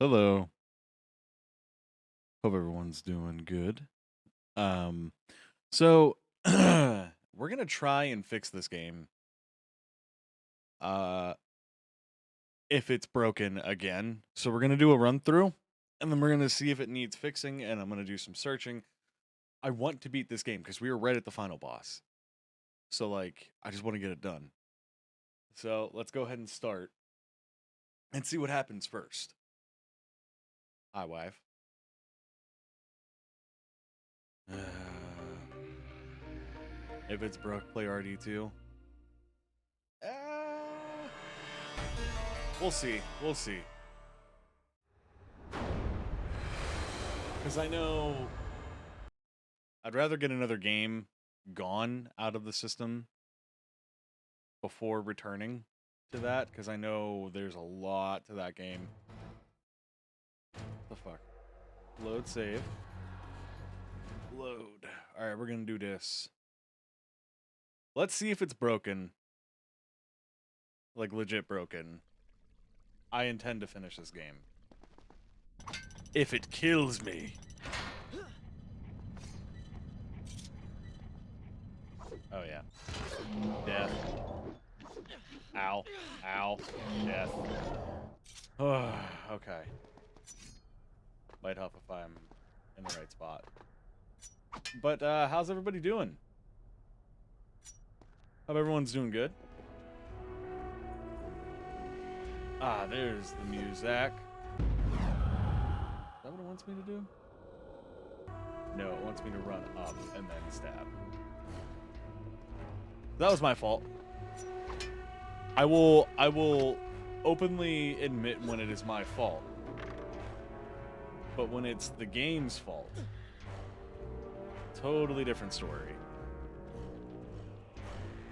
Hello. Hope everyone's doing good. Um, so we're gonna try and fix this game. Uh, if it's broken again, so we're gonna do a run through, and then we're gonna see if it needs fixing, and I'm gonna do some searching. I want to beat this game because we were right at the final boss. So like, I just want to get it done. So let's go ahead and start and see what happens first. Hi, wife. If it's broke, play RD2. Uh, we'll see. We'll see. Because I know I'd rather get another game gone out of the system before returning to that. Because I know there's a lot to that game. What the fuck? Load save. Load. Alright, we're going to do this. Let's see if it's broken. Like, legit broken. I intend to finish this game. If it kills me. Oh, yeah. Death. Ow. Ow. Death. Okay. Might help if I'm in the right spot. But, how's everybody doing? Hope everyone's doing good. Ah, there's the music. Is that what it wants me to do? No, it wants me to run up and then stab. That was my fault. I will openly admit when it is my fault. But when it's the game's fault, totally different story.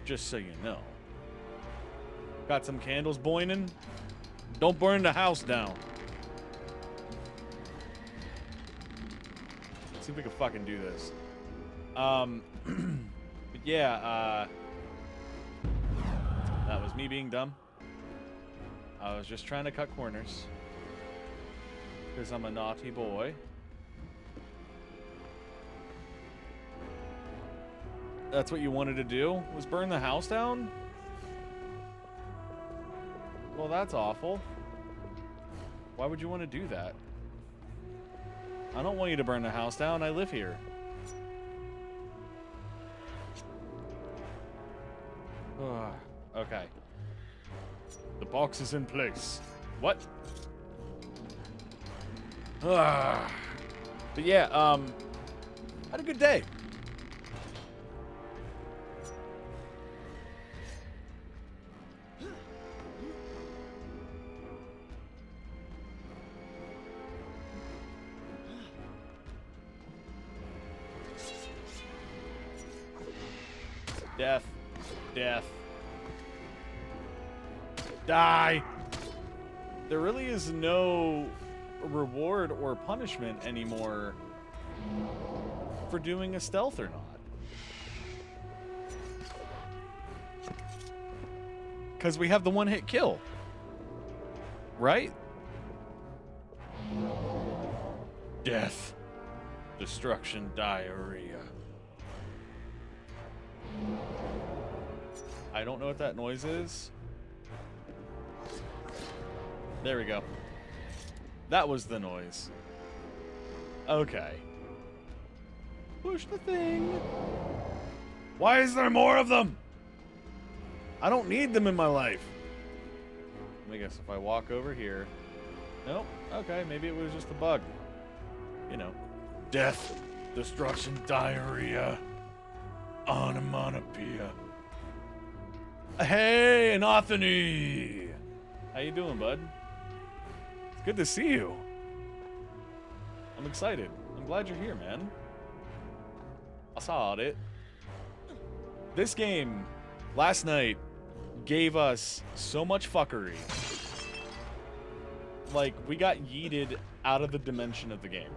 Just so you know. Got some candles boiling? Don't burn the house down. Let's see if we can fucking do this. But yeah, that was me being dumb. I was just trying to cut corners. Because I'm a naughty boy. That's what you wanted to do? Was burn the house down? Well, that's awful. Why would you want to do that? I don't want you to burn the house down. I live here. Okay. The box is in place. What? But yeah, had a good day. Death. Death. Die! There really is no reward or punishment anymore for doing a stealth or not. Because we have the one-hit kill. Right? Death. Destruction, diarrhea. I don't know what that noise is. There we go. That was the noise. Okay. Push the thing. Why is there more of them? I don't need them in my life. Let me guess, if I walk over here. Nope. Okay, maybe it was just a bug. You know. Death, destruction, diarrhea, onomatopoeia. Hey, Anthony! How you doing, bud? It's good to see you. I'm excited. I'm glad you're here, man. I saw it. This game, last night, gave us so much fuckery. Like, we got yeeted out of the dimension of the game.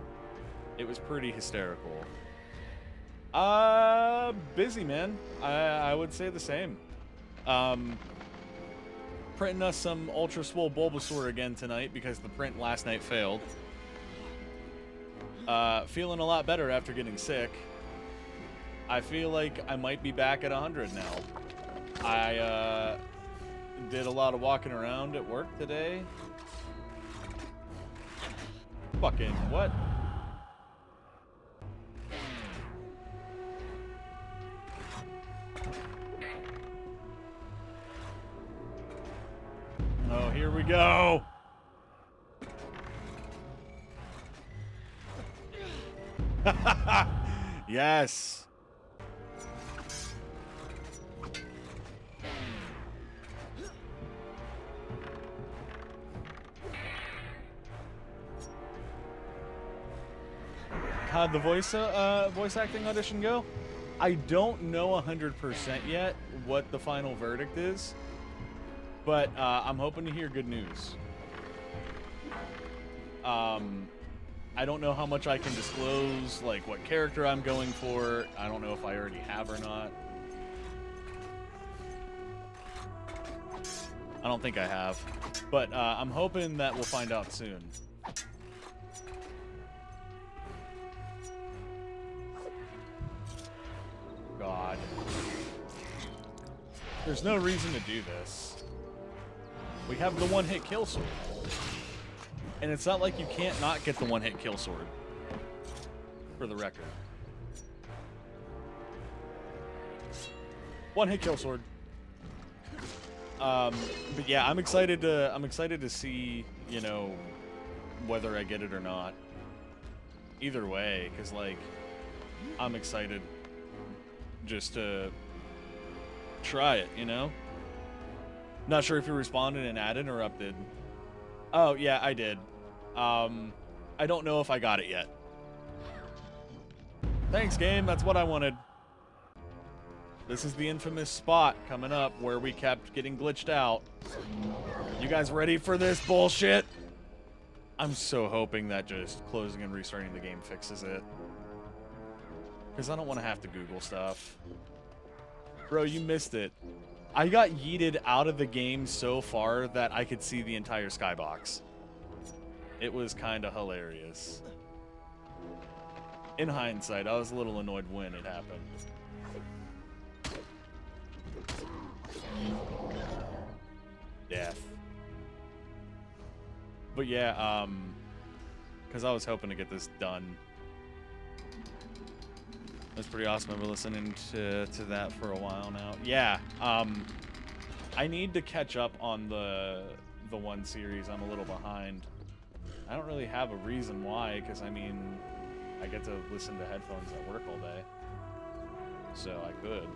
It was pretty hysterical. Busy, man. I would say the same. printing us some Ultra Swole Bulbasaur again tonight because the print last night failed. Feeling a lot better after getting sick. I feel like I might be back at 100 now. I did a lot of walking around at work today. Fucking what? Oh, here we go. Yes. How'd the voice acting audition go? I don't know 100% yet what the final verdict is, but I'm hoping to hear good news. I don't know how much I can disclose, like what character I'm going for. I don't know if I already have or not. I don't think I have, but I'm hoping that we'll find out soon. God. There's no reason to do this. We have the one-hit kill sword. And it's not like you can't not get the one-hit kill sword. For the record. One-hit kill sword. But yeah, I'm excited to see, you know, whether I get it or not. Either way, because like I'm excited just to try it, you know? Not sure if you responded and ad interrupted. Oh, yeah, I did. I don't know if I got it yet. Thanks, game. That's what I wanted. This is the infamous spot coming up where we kept getting glitched out. You guys ready for this bullshit? I'm so hoping that just closing and restarting the game fixes it. Because I don't want to have to Google stuff. Bro, you missed it. I got yeeted out of the game so far that I could see the entire skybox. It was kind of hilarious. In hindsight, I was a little annoyed when it happened. Death. But yeah, because I was hoping to get this done. That's pretty awesome. I've been listening to that for a while now. Yeah, I need to catch up on the one series. I'm a little behind. I don't really have a reason why, because I mean, I get to listen to headphones at work all day, so I could.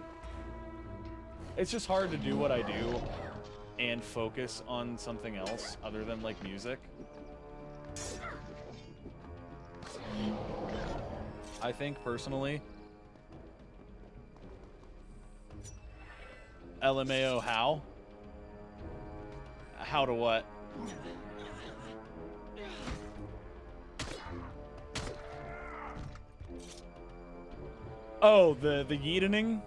It's just hard to do what I do and focus on something else other than like music. I think personally. LMAO how? How to what? Oh, the yeetening?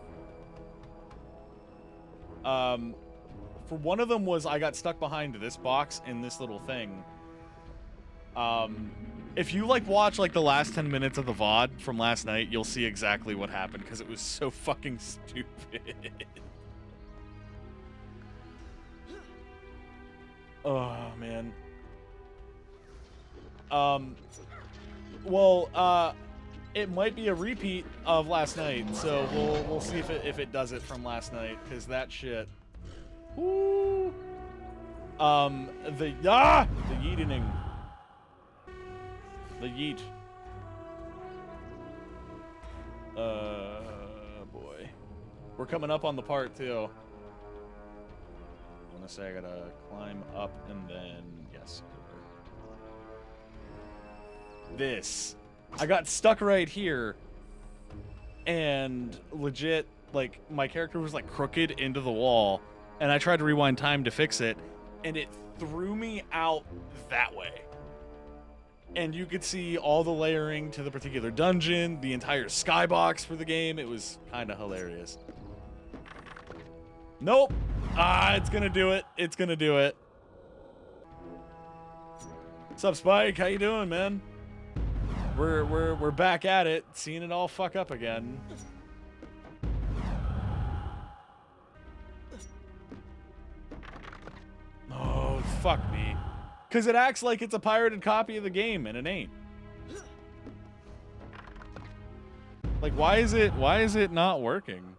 For one of them was I got stuck behind this box in this little thing. If you like watch like the last 10 minutes of the VOD from last night, you'll see exactly what happened because it was so fucking stupid. Oh man. Well, it might be a repeat of last night, so we'll see if it does it from last night, because that shit. Woo. The yeetening. The yeet. Boy. We're coming up on the part too. I'm gonna say I gotta climb up and then yes. This. I got stuck right here, and legit, like, my character was, like, crooked into the wall, and I tried to rewind time to fix it, and it threw me out that way. And you could see all the layering to the particular dungeon, the entire skybox for the game. It was kind of hilarious. Nope. Ah, it's gonna do it. It's gonna do it. What's up, Spike? How you doing, man? We're back at it, seeing it all fuck up again. Oh, fuck me. Cause it acts like it's a pirated copy of the game, and it ain't. Like, why is it not working?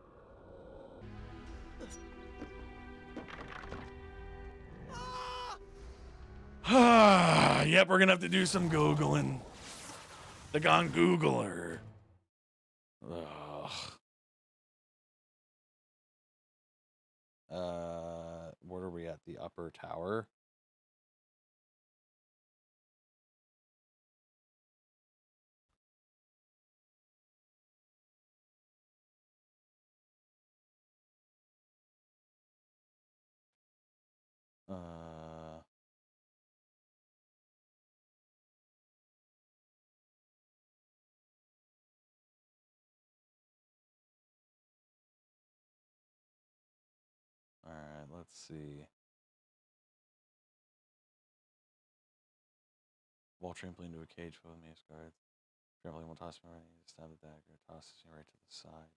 Yep, we're gonna have to do some Googling. The Gone Googler. Ugh. Where are we at? The upper tower? Alright, let's see. Wall trampoline to a cage full of mace guards. Trampoline will toss me right, you stab the dagger, tosses me right to the side.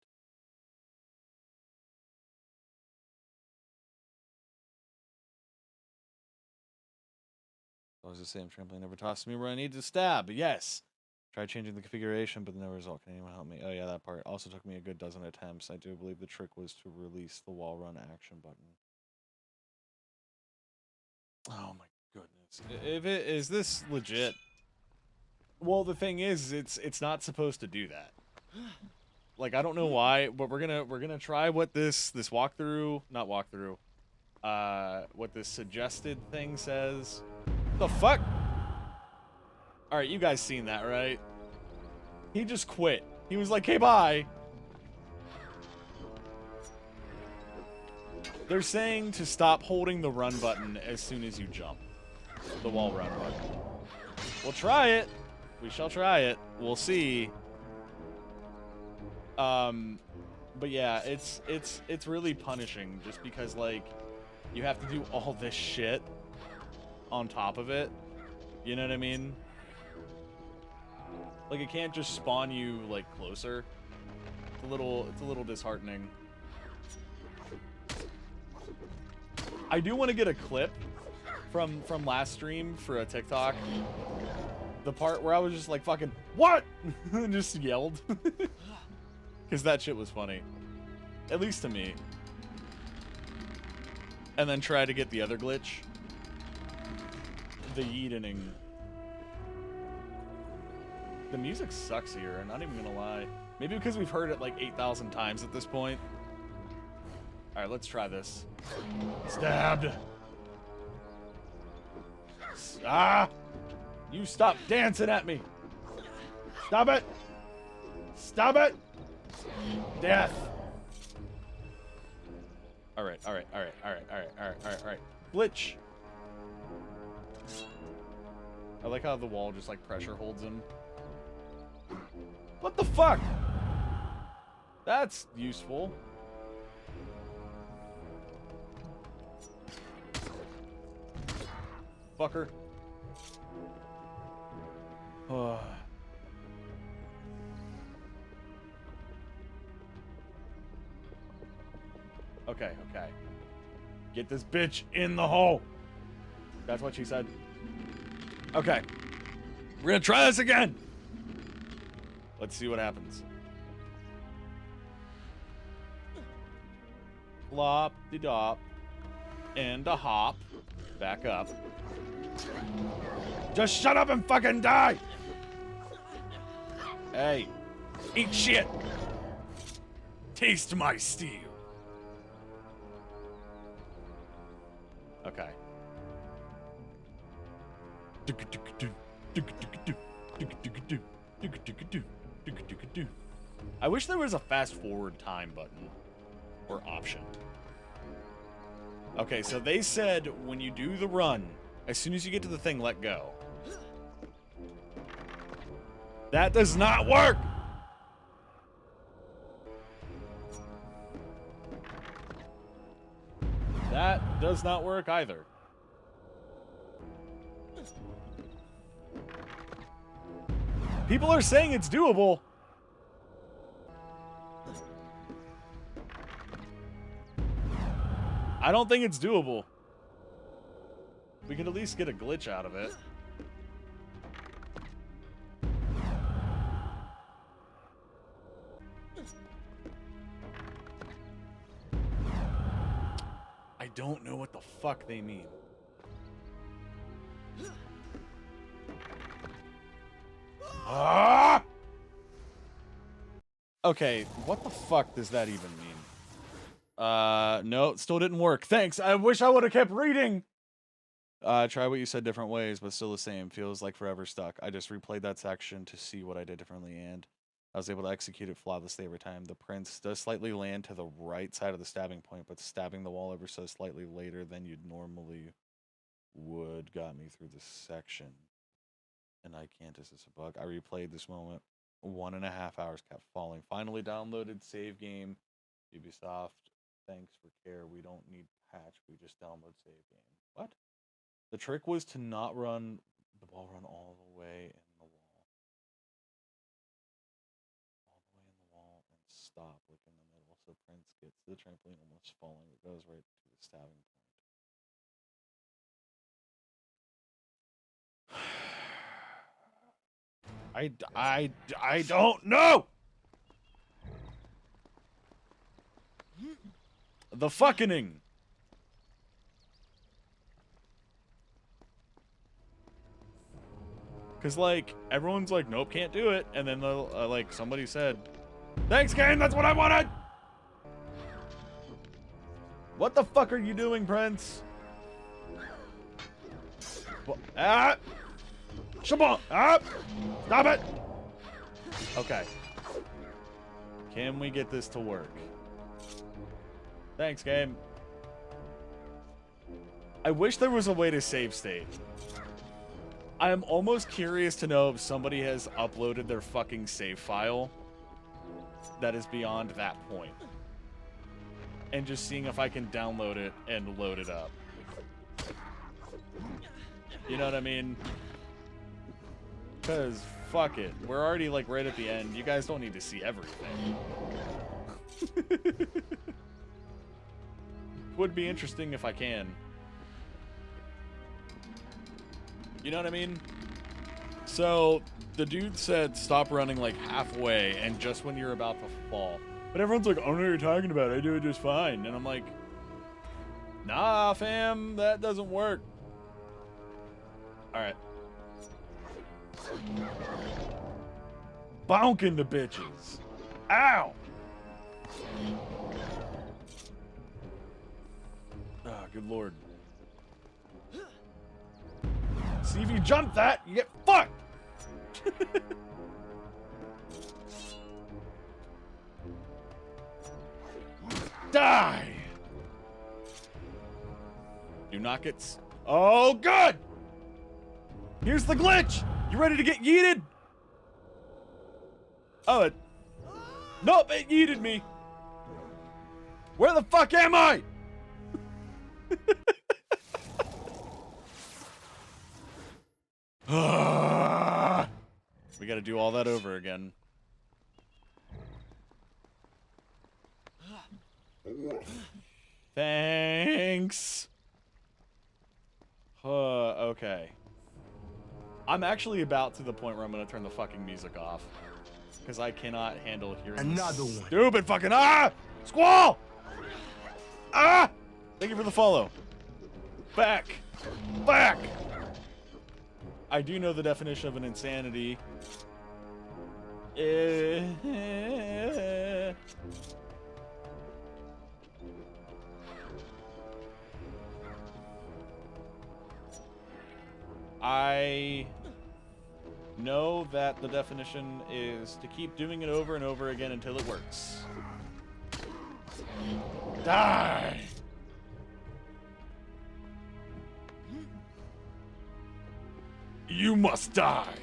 Always the same. Trampoline never tosses me where I need to stab. Yes. Tried changing the configuration, but no result. Can anyone help me? Oh yeah, that part also took me a good dozen attempts. I do believe the trick was to release the wall run action button. Oh my goodness. If it is this legit? Well, the thing is, it's not supposed to do that. Like, I don't know why, but we're gonna try what this walkthrough, not walkthrough, what this suggested thing says. The fuck? All right, you guys seen that, right? He just quit. He was like, "Hey, bye." They're saying to stop holding the run button as soon as you jump. The wall run button. We'll try it. We shall try it. We'll see. But yeah, it's really punishing just because, like, you have to do all this shit on top of it. You know what I mean? Like, it can't just spawn you, like, closer. It's a little disheartening. I do want to get a clip from last stream for a TikTok. The part where I was just like, fucking, what? And just yelled. Because that shit was funny. At least to me. And then try to get the other glitch. The yeetening. The music sucks here, I'm not even gonna lie. Maybe because we've heard it like 8,000 times at this point. Alright, let's try this. Stabbed. Ah! You stop dancing at me. Stop it. Stop it. Death. Alright. Glitch. I like how the wall just like pressure holds him. What the fuck? That's useful. Fucker. Okay. Get this bitch in the hole. That's what she said. Okay. We're gonna try this again. Let's see what happens. Flop-de-dop. And a hop. Back up. Just shut up and fucking die! Hey. Eat shit! Taste my steel. Okay. I wish there was a fast forward time button or option. Okay, so they said when you do the run, as soon as you get to the thing, let go. That does not work! does not work either. People are saying it's doable. I don't think it's doable. We could at least get a glitch out of it. I don't know what the fuck they mean. Ah! Okay, what the fuck does that even mean? No, it still didn't work. Thanks. I wish I would have kept reading. Try what you said different ways, but still the same. Feels like forever stuck. I just replayed that section to see what I did differently, and I was able to execute it flawlessly every time. The prince does slightly land to the right side of the stabbing point, but stabbing the wall ever so slightly later than you'd normally would got me through this section. And I can't, is this a bug? I replayed this moment. 1.5 hours kept falling. Finally downloaded save game. Ubisoft, thanks for care. We don't need patch. We just download save game. What? The trick was to not run the ball run all the way in the wall. All the way in the wall and stop like in the middle. So Prince gets to the trampoline almost falling. It goes right to the stabbing point. I don't know. The fucking. Cause like everyone's like, nope, can't do it, and then they'll like somebody said, "Thanks, game. That's what I wanted." What the fuck are you doing, Prince? Ah! Shabon! Ah! Stop it! Okay. Can we get this to work? Thanks, game. I wish there was a way to save state. I am almost curious to know if somebody has uploaded their fucking save file that is beyond that point. And just seeing if I can download it and load it up. You know what I mean? Because, fuck it. We're already, like, right at the end. You guys don't need to see everything. Would be interesting if I can. You know what I mean? So, the dude said stop running, like, halfway and just when you're about to fall. But everyone's like, I don't know what you're talking about. I do it just fine. And I'm like, nah, fam. That doesn't work. Alright. Bonking the bitches. Ow! Ah, good lord. See, if you jump that, you get fucked! Die! Do not get... Oh, good! Here's the glitch! You ready to get yeeted? Oh, it... Nope, it yeeted me! Where the fuck am I? We gotta do all that over again. Thanks. Okay. I'm actually about to the point where I'm gonna turn the fucking music off. Because I cannot handle hearing another one. Stupid fucking Squall! Ah! Thank you for the follow. Back. Back! I do know the definition of an insanity. I know that the definition is to keep doing it over and over again until it works. Die! You must die!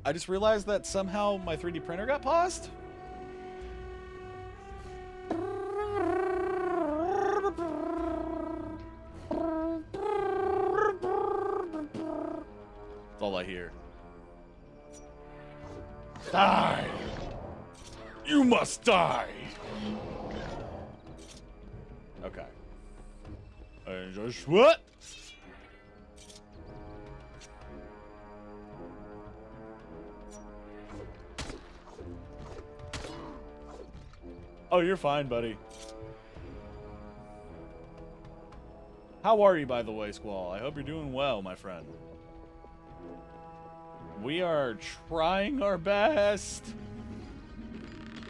I just realized that somehow my 3D printer got paused. That's all I hear. Die! You must die! Okay. And just what? Oh, you're fine, buddy. How are you, by the way, Squall? I hope you're doing well, my friend. We are trying our best.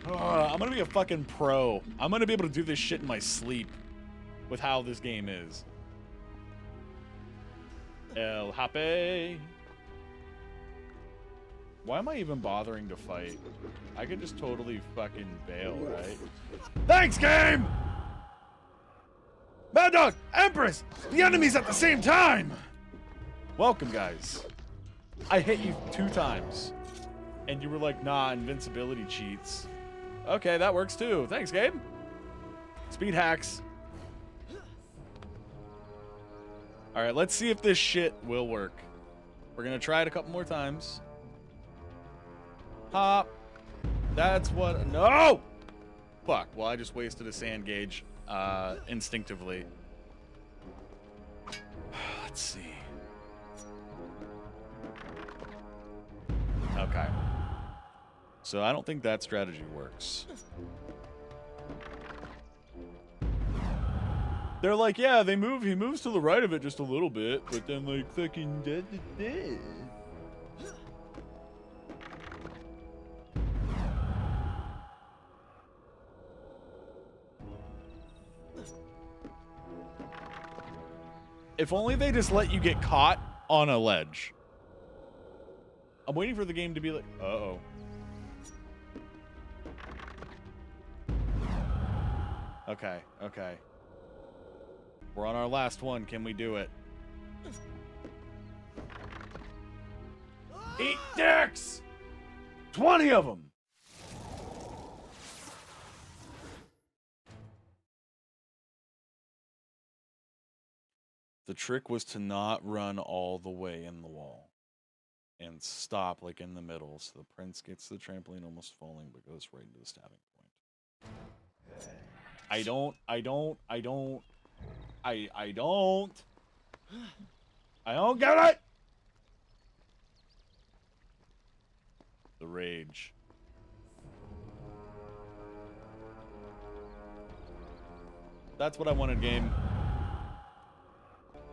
I'm gonna be a fucking pro. I'm gonna be able to do this shit in my sleep with how this game is. El Hape. Why am I even bothering to fight? I could just totally fucking bail, right? Thanks, game! Mad Dog, Empress, the enemies at the same time! Welcome, guys. I hit you 2 times. And you were like, nah, invincibility cheats. Okay, that works too. Thanks, Gabe. Speed hacks. Alright, let's see if this shit will work. We're gonna try it a couple more times. Hop. That's what... No! Fuck. Well, I just wasted a sand gauge instinctively. Let's see. Okay. So I don't think that strategy works. They're like, yeah, he moves to the right of it just a little bit, but then like fucking dead. If only they just let you get caught on a ledge. I'm waiting for the game to be like, uh-oh. Okay, okay. We're on our last one. Can we do it? Eat dicks! 20 of them! The trick was to not run all the way in the wall and stop like in the middle, so the prince gets the trampoline almost falling but goes right into the stabbing point. I don't get it! The rage. That's what I wanted, game.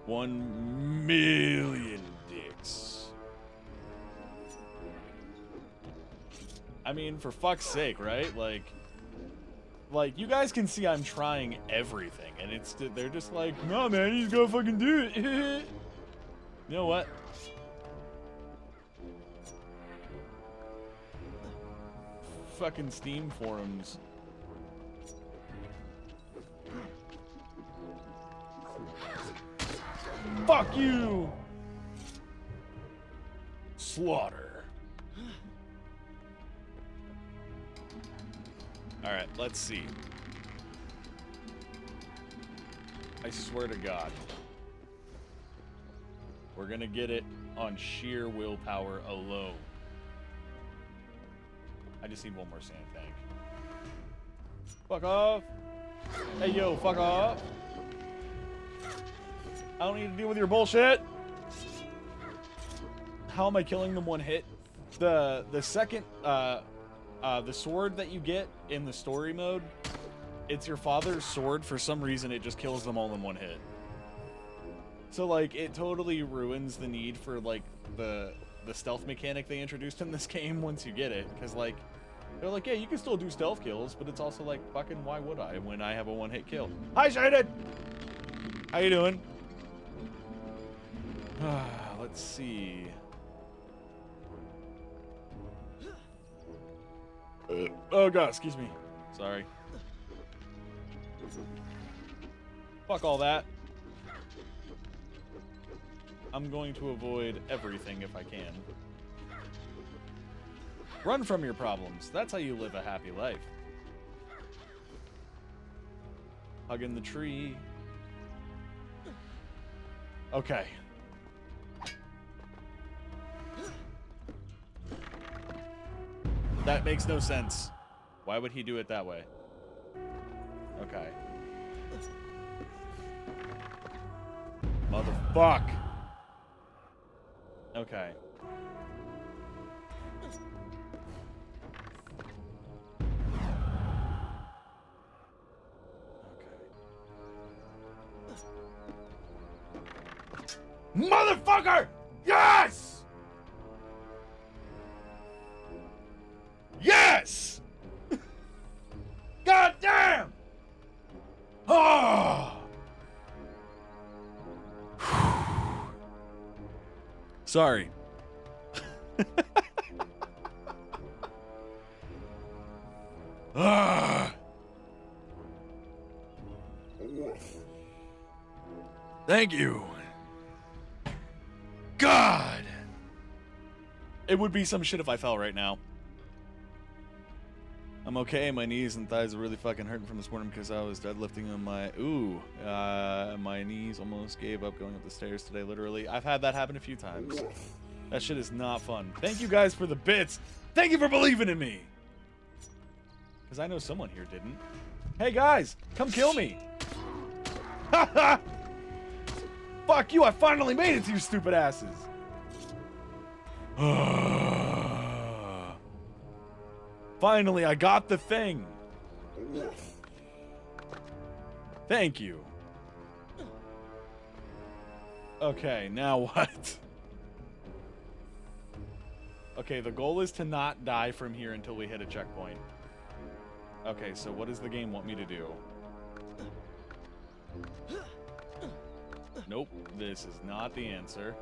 1 million dicks. I mean, for fuck's sake, right? Like you guys can see I'm trying everything, and they're just like, no, man, you just gotta fucking do it. You know what? Fucking Steam forums. Fuck you! Slaughter. Alright, let's see. I swear to God. We're gonna get it on sheer willpower alone. I just need one more sand tank. Fuck off! Hey yo, fuck off! I don't need to deal with your bullshit! How am I killing them one hit? The second, the sword that you get in the story mode, it's your father's sword. For some reason, it just kills them all in one hit. So, like, it totally ruins the need for, like, the stealth mechanic they introduced in this game once you get it. Because, like, they're like, yeah, you can still do stealth kills, but it's also like, fucking why would I when I have a one-hit kill? Hi, Shaded! How you doing? Let's see. Oh god, excuse me. Sorry. Fuck all that. I'm going to avoid everything if I can. Run from your problems. That's how you live a happy life. Hugging the tree. Okay. That makes no sense. Why would he do it that way? Okay. Motherfuck. Okay. Motherfucker! Yes! Yes! God damn! Oh! Sorry. Ah! Thank you. God! It would be some shit if I fell right now. I'm okay. My knees and thighs are really fucking hurting from this morning because I was deadlifting on my... my knees almost gave up going up the stairs today, literally. I've had that happen a few times. That shit is not fun. Thank you guys for the bits. Thank you for believing in me. Because I know someone here didn't. Hey guys, come kill me. Haha! Fuck you, I finally made it to you stupid asses. Finally, I got the thing. Thank you. Okay, now what? Okay, the goal is to not die from here until we hit a checkpoint. Okay, so what does the game want me to do? Nope, this is not the answer.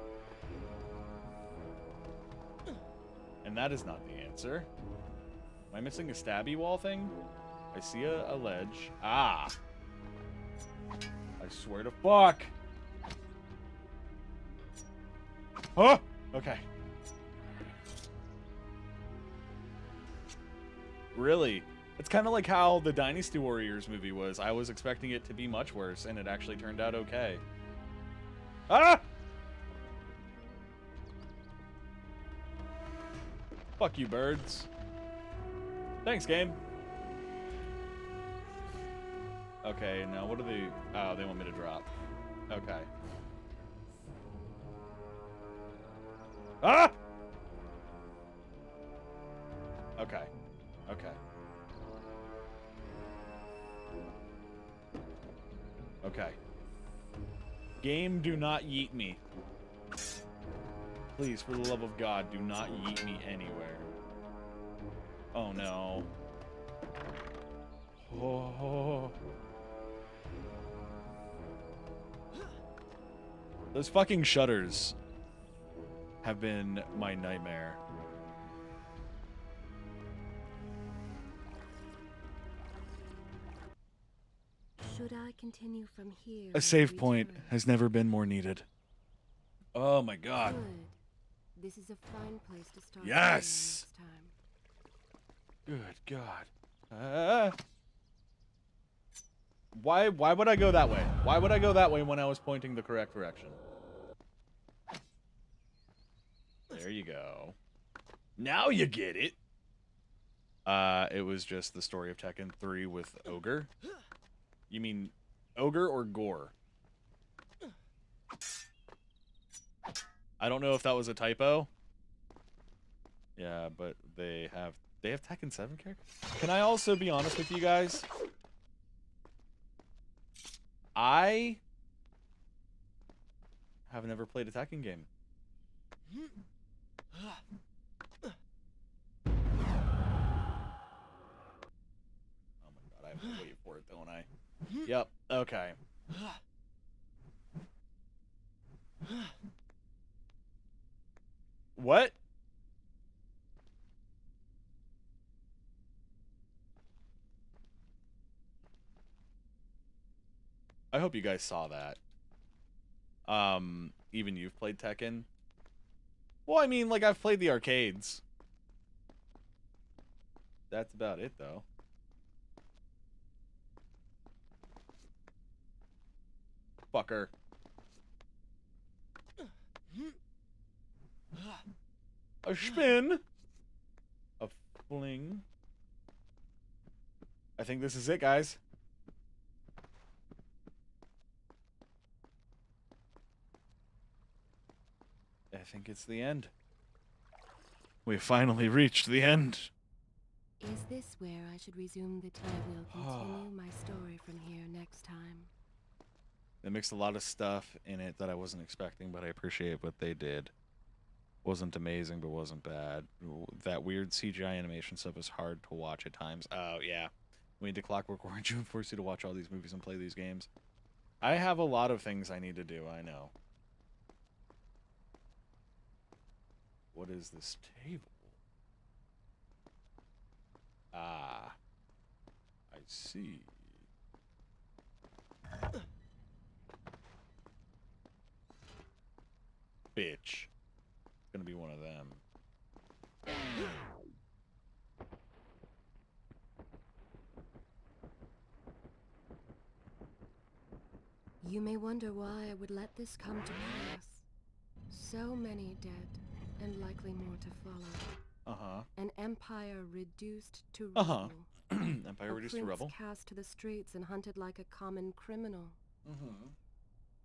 And that is not the answer. Am I missing a stabby wall thing? I see a ledge. Ah! I swear to fuck! Huh? Okay. Really? It's kind of like how the Dynasty Warriors movie was. I was expecting it to be much worse, and it actually turned out okay. Ah! Fuck you, birds. Thanks, game. Okay, now what do they... Oh, they want me to drop. Okay. Ah! Okay. Okay. Okay. Game, do not yeet me. Please, for the love of God, do not yeet me anywhere. Oh, no. Oh. Those fucking shutters have been my nightmare. Should I continue from here? A save point has never been more needed. Oh my god. Good. This is a fine place to start. Yes! Next time. Good god. Why would I go that way? Why would I go that way when I was pointing the correct direction? There you go. Now you get it. It was just the story of Tekken 3 with Ogre. You mean Ogre or Gore? I don't know if that was a typo. Yeah, but they have Tekken 7 characters? Can I also be honest with you guys? I have never played a Tekken game. Oh my god, I have to wait for it, don't I? Yep, okay. What? I hope you guys saw that. Even you've played Tekken? Well, I mean, like, I've played the arcades. That's about it, though. Fucker. A spin. A fling. I think this is it, guys. I think it's the end. We finally reached the end. Is this where I should resume the I will continue my story from here next time. They mixed a lot of stuff in it that I wasn't expecting, but I appreciate what they did. Wasn't amazing, but wasn't bad. That weird CGI animation stuff is hard to watch at times. Oh, yeah. We need to Clockwork Orange and force you to watch all these movies and play these games. I have a lot of things I need to do, I know. What is this table? Ah. I see. Bitch. It's gonna be one of them. You may wonder why I would let this come to pass. So many dead, and likely more to follow. Uh-huh. An empire reduced to Uh-huh. rubble. Empire reduced to rubble. Cast to the streets and hunted like a common criminal. Mm-hmm.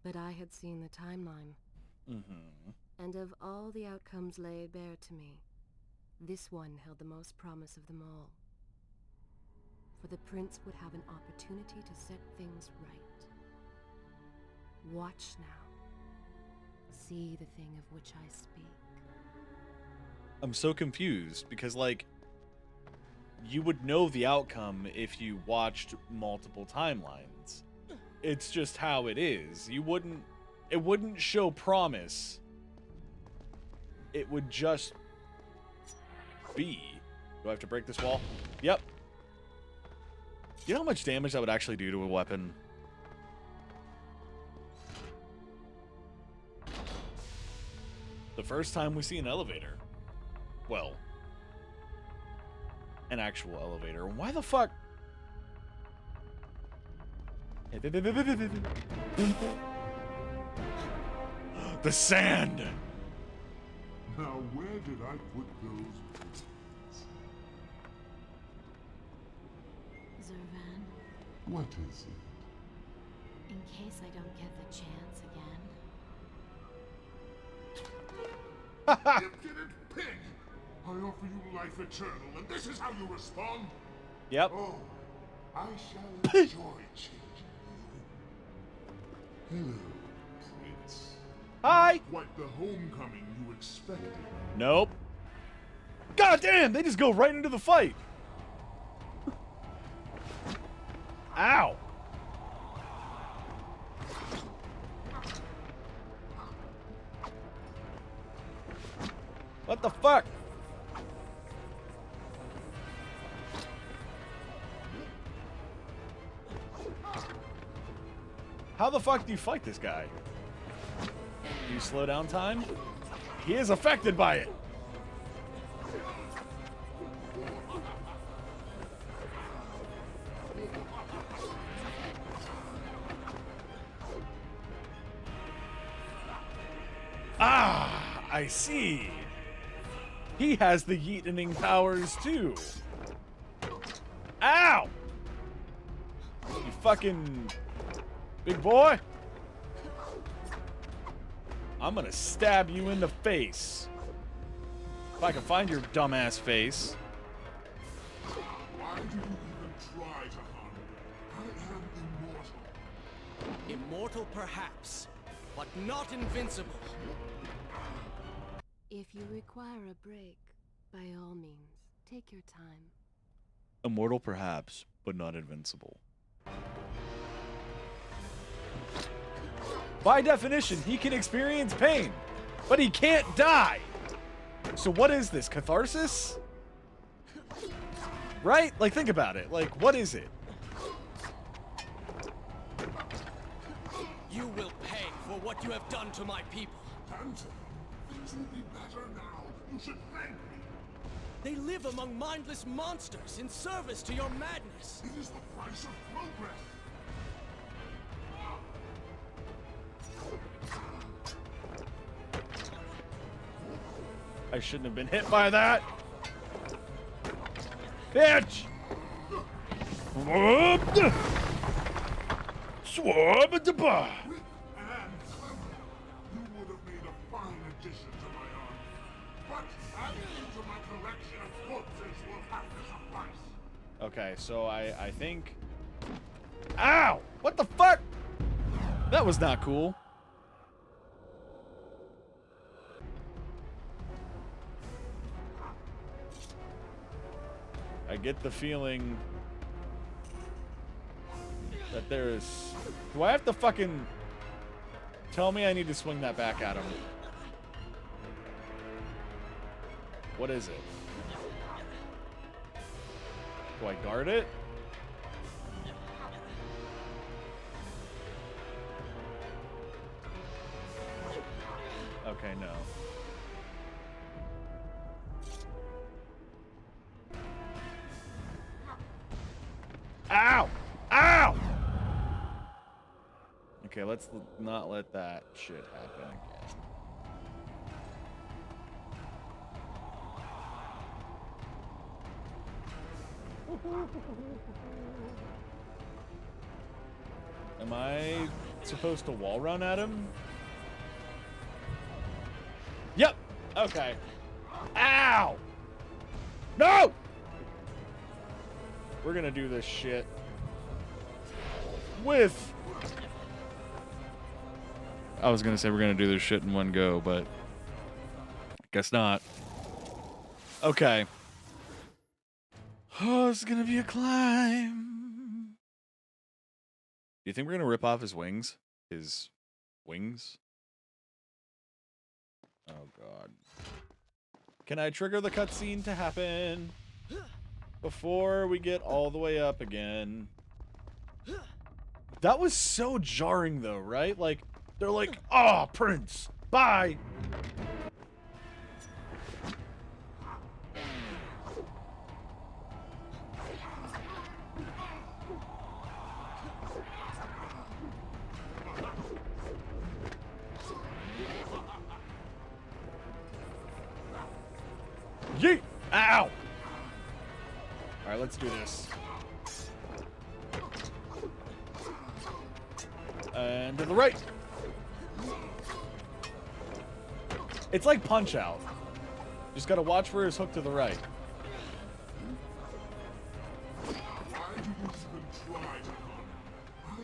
But I had seen the timeline. Mm-hmm. And of all the outcomes laid bare to me, this one held the most promise of them all. For the prince would have an opportunity to set things right. Watch now. See the thing of which I speak. I'm so confused because, like, you would know the outcome if you watched multiple timelines. It's just how it is. It wouldn't show promise. It would just be. Do I have to break this wall? Yep. You know how much damage that would actually do to a weapon? The first time we see an elevator. Well, an actual elevator. Why the fuck? The sand! Now, where did I put those boots? Zurvan, What is it? in case I don't get the chance again. Impudent pig! I offer you life eternal, and this is how you respond? Yep. Oh, I shall enjoy changing you. Hello, Prince. Hi! Quite the homecoming you expected. Nope. God damn, they just go right into the fight. Ow. What the fuck? How the fuck do you fight this guy? Do you slow down time? He is affected by it. Ah, I see. He has the yeetening powers too. Ow! You fucking big boy. I'm gonna stab you in the face. If I can find your dumbass face. Why do you even try to harm me? I am immortal. Immortal perhaps, but not invincible. If you require a break, by all means, take your time. Immortal perhaps, but not invincible. By definition, he can experience pain, but he can't die. So what is this, catharsis? Right? Like, think about it. Like, what is it? You will pay for what you have done to my people. Phantom, things will be better now. You should thank me. They live among mindless monsters in service to your madness. It is the price of progress. I shouldn't have been hit by that. Bitch! Swab! Swab-a-da-ba! Quick and clever. You would have made a fine addition to my army. But adding you to my collection of corpses will have to suffice. Okay, so I think... Ow! What the fuck? That was not cool. I get the feeling that there is... Do I have to fucking tell me I need to swing that back at him? What is it? Do I guard it? Okay, no. Ow! Ow! Okay, let's not let that shit happen again. Am I supposed to wall run at him? Yep. Okay. Ow! No! We're gonna do this shit with... I was gonna say we're gonna do this shit in one go, but guess not. Okay. Oh, it's gonna be a climb. Do you think we're gonna rip off his wings? His wings? Oh god. Can I trigger the cutscene to happen before we get all the way up again? That was so jarring though, right? Like, they're like, "Oh, Prince, bye." Yeet! Ow! Alright, let's do this. And to the right. It's like Punch-Out. Just gotta watch for his hook to the right. Why do you even try to harm me?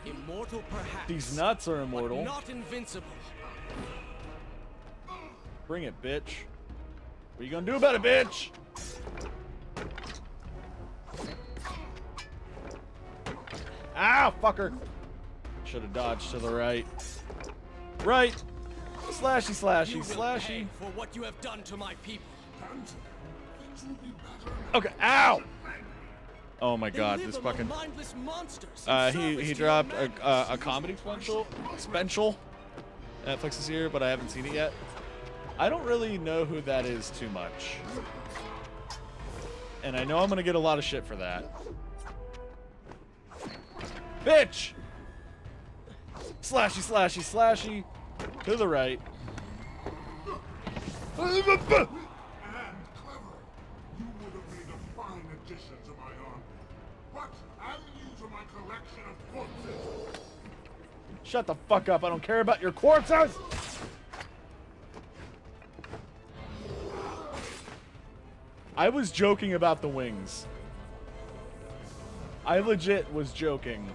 I am immortal. Immortal, perhaps. These nuts are immortal. But not invincible. Bring it, bitch. What are you gonna do about it, bitch? Ow, fucker. Should have dodged to the right. Right. Slashy, You slashy, will slashy. pay for what you have done to my people. Things will be better. Okay, ow! Oh my They god, live this among fucking... mindless monsters in He service to dropped your madness. a comedy special. Netflix is here, but I haven't seen it yet. I don't really know who that is too much. And I know I'm gonna get a lot of shit for that. Bitch! Slashy, slashy, slashy. To the right. And clever. You would have made a fine addition to my army. But adding you to my collection of corpses. Shut the fuck up. I don't care about your corpses! I was joking about the wings. I legit was joking.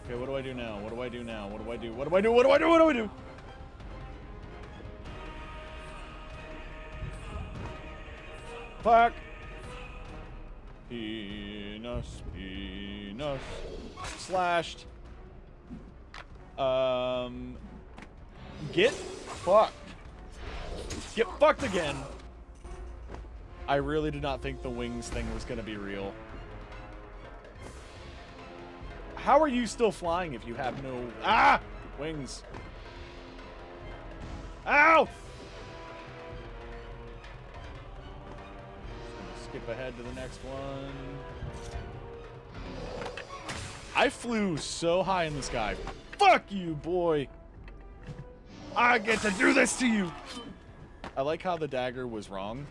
Okay, what do I do now? What do I do now? What do I do? What do I do? What do I do? What do I do? Fuck. Penis, penis. Slashed. Get fucked. Get fucked again. I really did not think the wings thing was gonna be real. How are you still flying if you have no... Ah! Wings. Ow! Skip ahead to the next one. I flew so high in the sky. Fuck you, boy. I get to do this to you. I like how the dagger was wrong.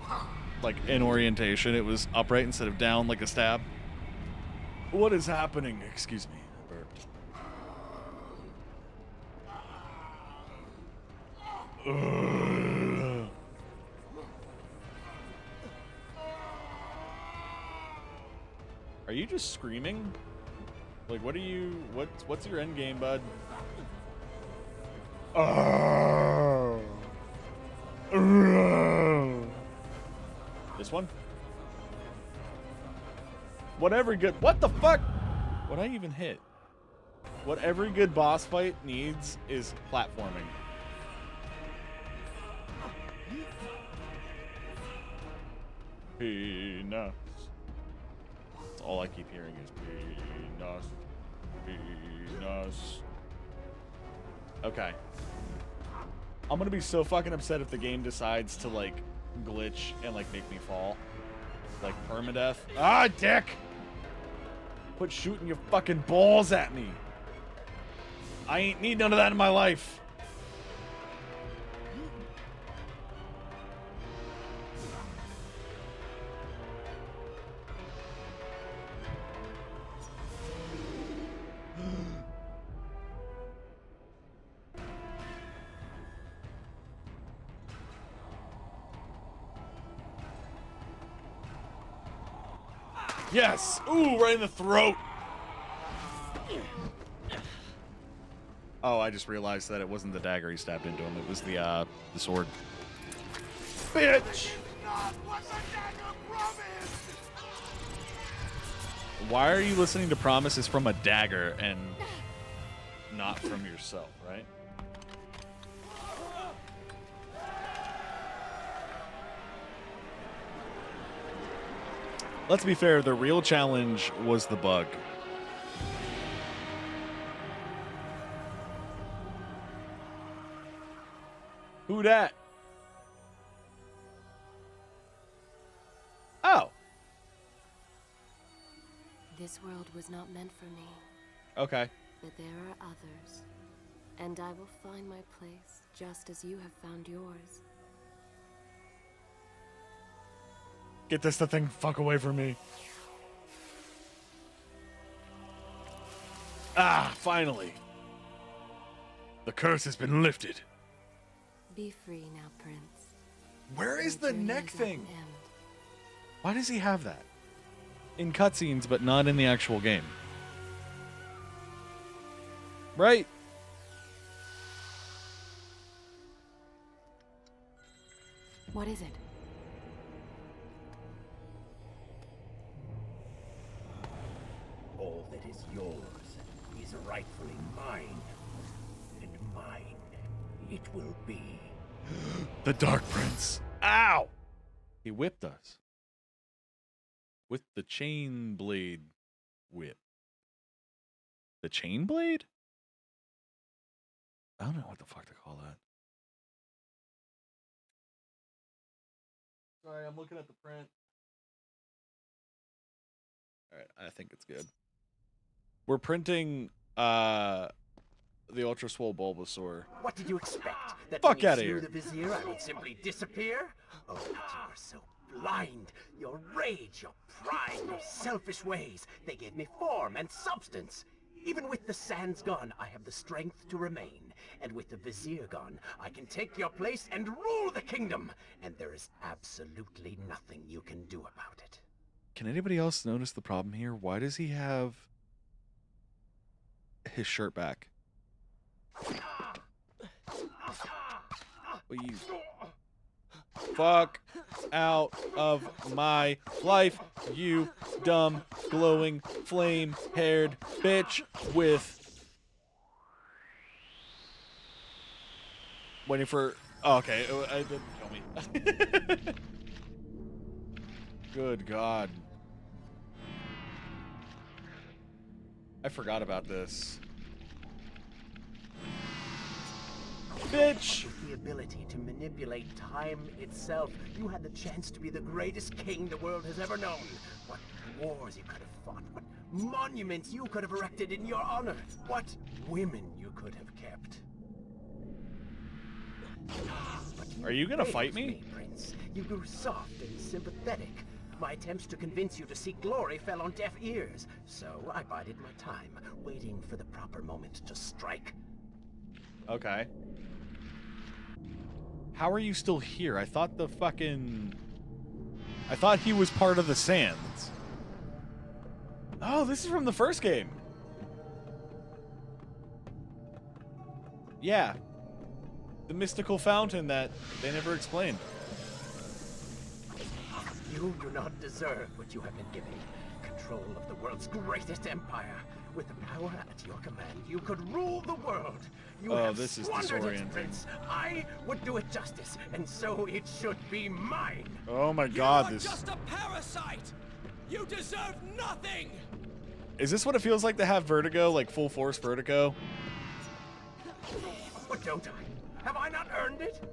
Like, in orientation, it was upright instead of down like a stab. What is happening? Excuse me. I burped. Ugh. Are you just screaming? Like, what are you... What's your end game, bud? This one? Whatever good... What the fuck? What I even hit? What every good boss fight needs is platforming. Peanuts. That's all I keep hearing is peanuts. Peanuts. Okay. I'm gonna be so fucking upset if the game decides to, like, glitch and, like, make me fall. Like, permadeath. Ah, dick! Quit shooting your fucking balls at me. I ain't need none of that in my life. Yes! Ooh, right in the throat! Oh, I just realized that it wasn't the dagger he stabbed into him, it was the sword. Bitch! Why are you listening to promises from a dagger and not from yourself, right? Let's be fair, the real challenge was the bug. Who dat? Oh. This world was not meant for me, Okay. but there are others. And I will find my place just as you have found yours. Get this the thing fuck away from me. Ah, finally. The curse has been lifted. Be free now, Prince. Where is Your the journey neck is at thing? an end. Why does he have that? In cutscenes, but not in the actual game. Right? What is it? All that is yours is rightfully mine, and mine it will be. The Dark Prince. Ow! He whipped us. With the chain blade whip. The chain blade? I don't know what the fuck to call that. Sorry, I'm looking at the print. Alright, I think it's good. We're printing the Ultra Swole Bulbasaur. What did you expect? That Fuck when you outta slew here. the Vizier, I would simply disappear? Oh, but you are so blind. Your rage, your pride, your selfish ways, they gave me form and substance. Even with the sands gone, I have the strength to remain. And with the Vizier gone, I can take your place and rule the kingdom. And there is absolutely nothing you can do about it. Can anybody else notice the problem here? Why does he have his shirt back? Will you fuck out of my life, you dumb, glowing, flame-haired bitch with... Waiting for... Oh, okay, it didn't kill me. Good God. I forgot about this. Bitch! With the ability to manipulate time itself, you had the chance to be the greatest king the world has ever known. What wars you could have fought, what monuments you could have erected in your honor, what women you could have kept. But Are you gonna failed fight me? Prince. You grew soft and sympathetic. My attempts to convince you to seek glory fell on deaf ears, so I bided my time, waiting for the proper moment to strike. Okay. How are you still here? I thought I thought he was part of the Sands. Oh, this is from the first game. Yeah. The mystical fountain that they never explained. You do not deserve what you have been given. Control of the world's greatest empire. With the power at your command, you could rule the world. You have this is squandered it, disorienting. Prince. I would do it justice, and so it should be mine. Oh my You god, are this... just a parasite! You deserve nothing! Is this what it feels like to have vertigo? Like full force vertigo? But don't I? Have I not earned it?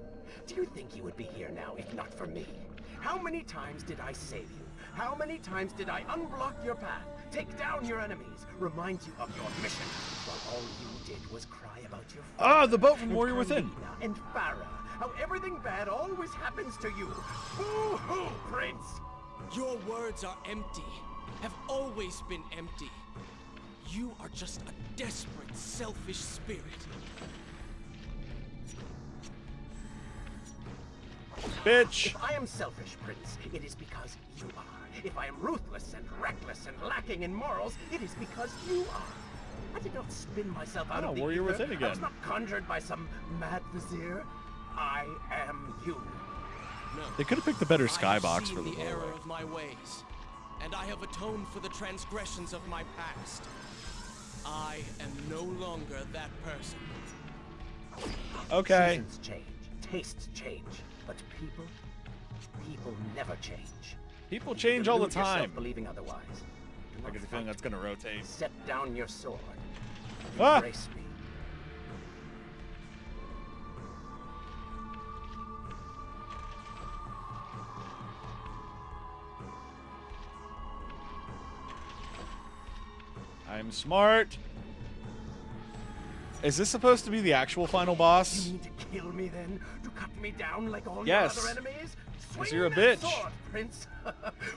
Do you think you would be here now if not for me? How many times did I save you? How many times did I unblock your path, take down your enemies, remind you of your mission, while all you did was cry about your Ah, the boat from and Warrior Within. Carmina and Farah, how everything bad always happens to you. Boo-hoo, Prince! Your words are empty, have always been empty. You are just a desperate, selfish spirit. Bitch! If I am selfish, Prince, it is because you are. If I am ruthless and reckless and lacking in morals, it is because you are. I did not spin myself out of the Warrior ether. Within I again. was not conjured by some mad vizier. I am you. No. They could have picked the better I have skybox seen for the the error doorway. of my ways, and I have atoned for the transgressions of my past. I am no longer that person. Okay. Seasons change, tastes change, but people never change. People You change all the delude yourself time. Believing otherwise. Do I not get the feeling fight. that's gonna rotate. Set down your sword. Ah! Embrace me. I'm smart. Is this supposed to be the actual final boss? You need to kill me then? To cut me down like all Yes. your other enemies? Swing you're a that bitch. sword, Prince.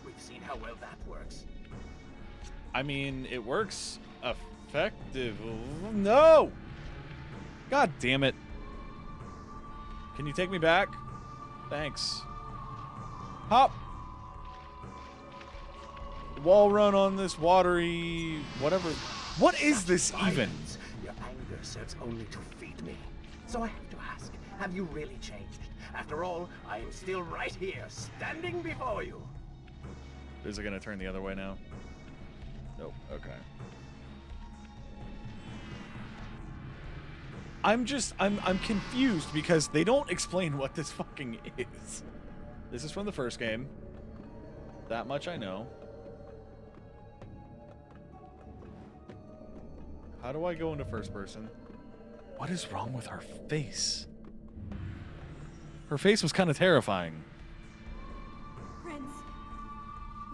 We've seen how well that works. I mean, it works effective. No! God damn it. Can you take me back? Thanks. Hop! Wall run on this watery... whatever. What is this even? Violence. Your anger serves only to feed me. So I have to ask, have you really changed? After all, I am still right here, standing before you. Is it gonna turn the other way now? Nope. Okay. I'm confused because they don't explain what this fucking is. This is from the first game. That much I know. How do I go into first person? What is wrong with her face? Her face was kind of terrifying. Prince,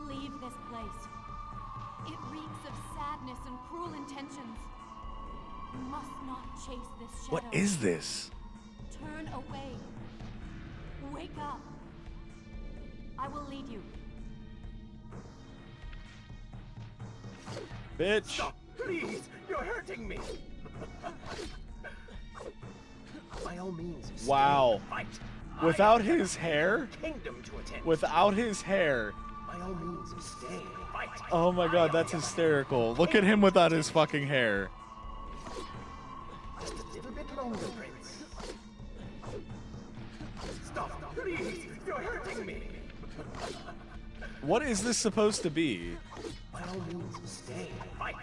leave this place. It reeks of sadness and cruel intentions. You must not chase this shadow. What is this? Turn away. Wake up. I will lead you. Bitch. Stop, please. You're hurting me. By all means, stay Wow. and fight. I Without have his hair? a kingdom to attend. Without his hair. By all means, stay and fight. Oh my god, that's hysterical. Look at him without his fucking hair. Just a little bit longer, Prince. Stop, please. You're hurting me. What is this supposed to be? By all means, stay and fight.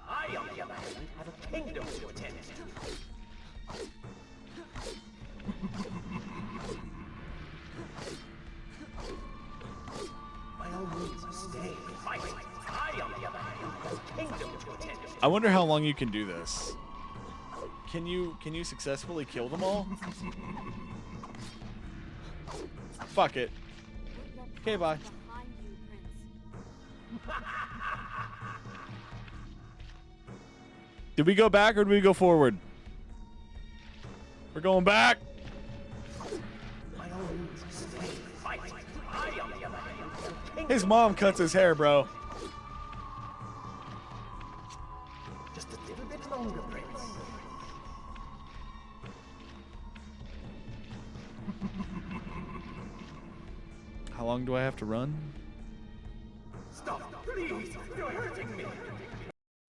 I, on the other hand, have a kingdom to attend to. By all means, stay and fight. I, on the other hand, have a kingdom to attend to. I wonder how long you can do this. Can you successfully kill them all? Fuck it. Okay, bye. Behind you, Prince. Did we go back or did we go forward? We're going back. My own fight. I, on the other hand, am king. His mom cuts his hair, bro. Just a little bit longer, Prince. How long do I have to run? Stop, please. You're hurting me.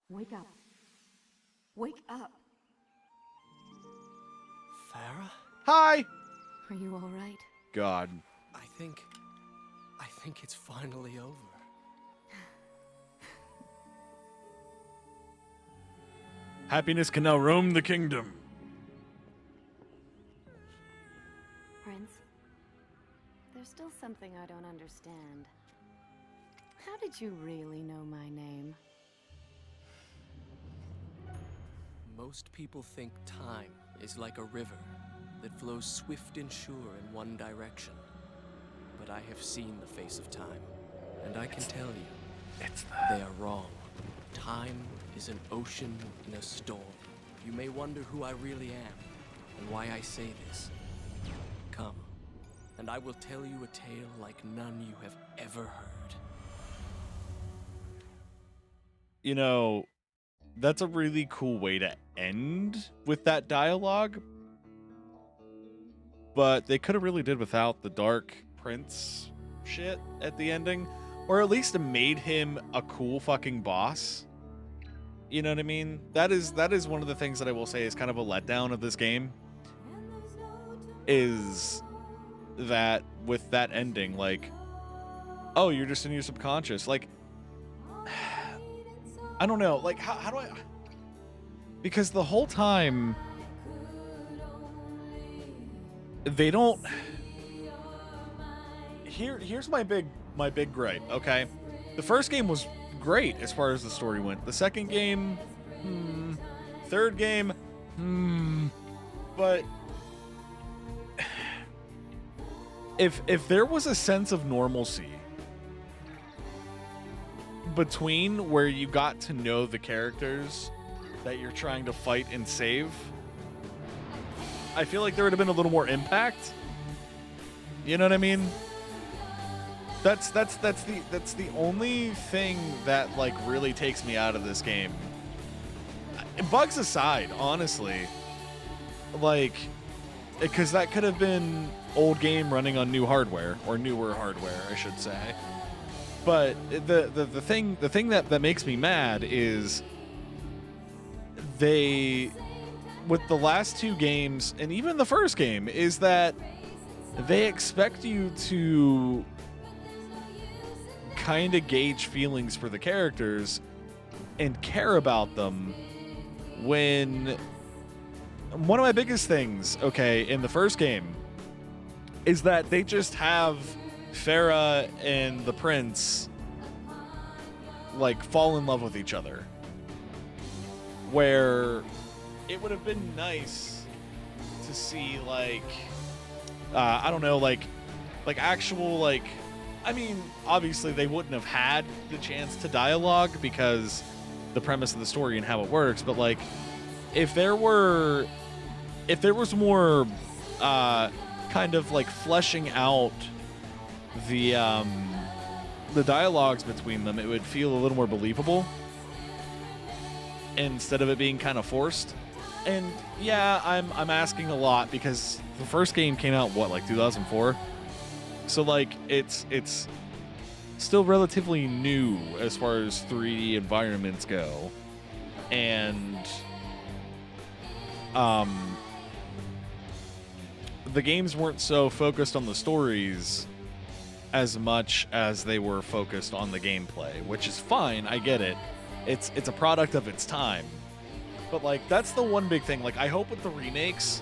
Wake up. Wake up. Farah? Hi. Are you all right? God. I think it's finally over. Happiness can now roam the kingdom. Prince, there's still something I don't understand. How did you really know my name? Most people think time is like a river that flows swift and sure in one direction. But I have seen the face of time, and I can tell you, they are wrong. Time is an ocean in a storm. You may wonder who I really am, and why I say this. Come, and I will tell you a tale like none you have ever heard. You know, that's a really cool way to end with that dialogue. But they could have really did without the Dark Prince shit at the ending. Or at least it made him a cool fucking boss. You know what I mean? That is one of the things that I will say is kind of a letdown of this game. Is that with that ending, like, oh, you're just in your subconscious. Like, I don't know. Like, how do I... Because the whole time... They don't... Here's my big gripe, okay? The first game was great as far as the story went. The second game, third game, but if there was a sense of normalcy between where you got to know the characters that you're trying to fight and save, I feel like there would have been a little more impact. You know what I mean? That's the only thing that like really takes me out of this game. Bugs aside, honestly, like, because that could have been old game running on new hardware, or newer hardware, I should say. But the thing that makes me mad is they, with the last two games and even the first game, is that they expect you to kind of gauge feelings for the characters and care about them, when one of my biggest things, okay, in the first game is that they just have Farah and the prince like fall in love with each other, where it would have been nice to see like I don't know, like actual, like, I mean, obviously they wouldn't have had the chance to dialogue because the premise of the story and how it works, but like if there was more kind of like fleshing out the dialogues between them, it would feel a little more believable instead of it being kind of forced. And yeah, I'm asking a lot because the first game came out, what, like 2004? So like it's still relatively new as far as 3D environments go. And the games weren't so focused on the stories as much as they were focused on the gameplay, which is fine, I get it. It's a product of its time. But like that's the one big thing. Like I hope with the remakes,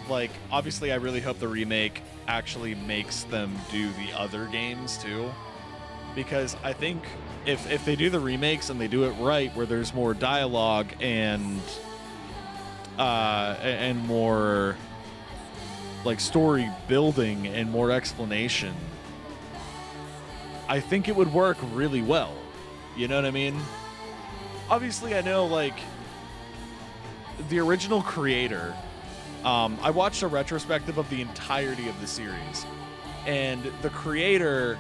like obviously I really hope the remake actually makes them do the other games too, because I think if they do the remakes and they do it right, where there's more dialogue and and more like story building and more explanation, I think it would work really well. You know what I mean? Obviously, I know, like, the original creator, I watched a retrospective of the entirety of the series, and the creator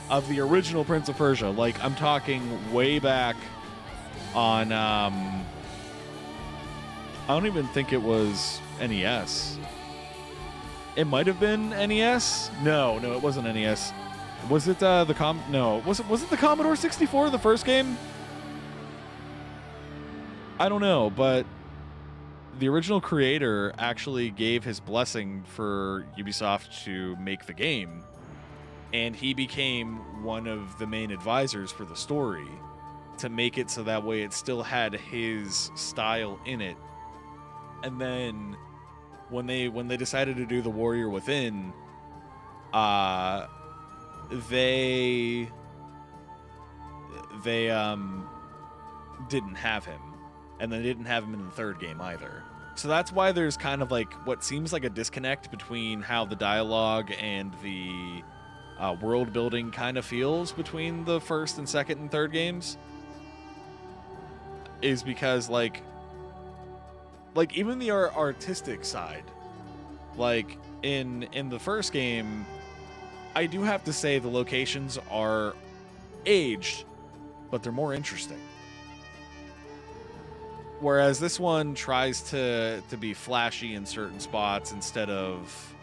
of the original Prince of Persia, like, I'm talking way back on, I don't even think it was NES. It might have been NES. No, it wasn't NES. Was it was it the Commodore 64, the first game? I don't know, but the original creator actually gave his blessing for Ubisoft to make the game, and he became one of the main advisors for the story to make it so that way it still had his style in it. And then when they decided to do The Warrior Within, they didn't have him, and they didn't have him in the third game either. So that's why there's kind of like what seems like a disconnect between how the dialogue and the world building kind of feels between the first and second and third games, is because like even the artistic side, like in the first game, I do have to say the locations are aged, but they're more interesting. Whereas this one tries to be flashy in certain spots instead of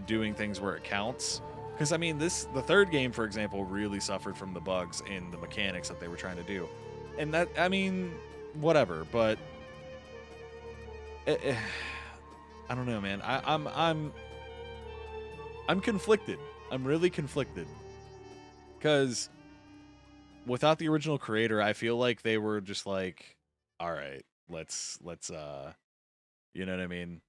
doing things where it counts. Because, I mean, the third game, for example, really suffered from the bugs in the mechanics that they were trying to do. And that, I mean, whatever, but I don't know, man. I'm conflicted. I'm really conflicted. Because without the original creator, I feel like they were just like, all right, let's you know what I mean?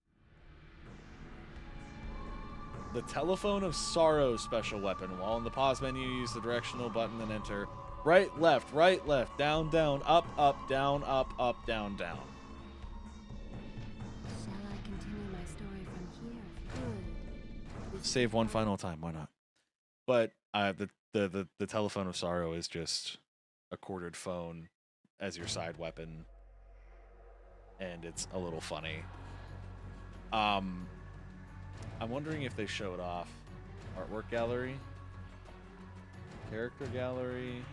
The Telephone of Sorrow special weapon. While in the pause menu, use the directional button and enter right, left, down, down, up, down, down. Shall I continue my story from here? Good. Save one final time, why not? But the Telephone of Sorrow is just a corded phone as your side weapon, and it's a little funny. I'm wondering if they showed off artwork gallery, character gallery,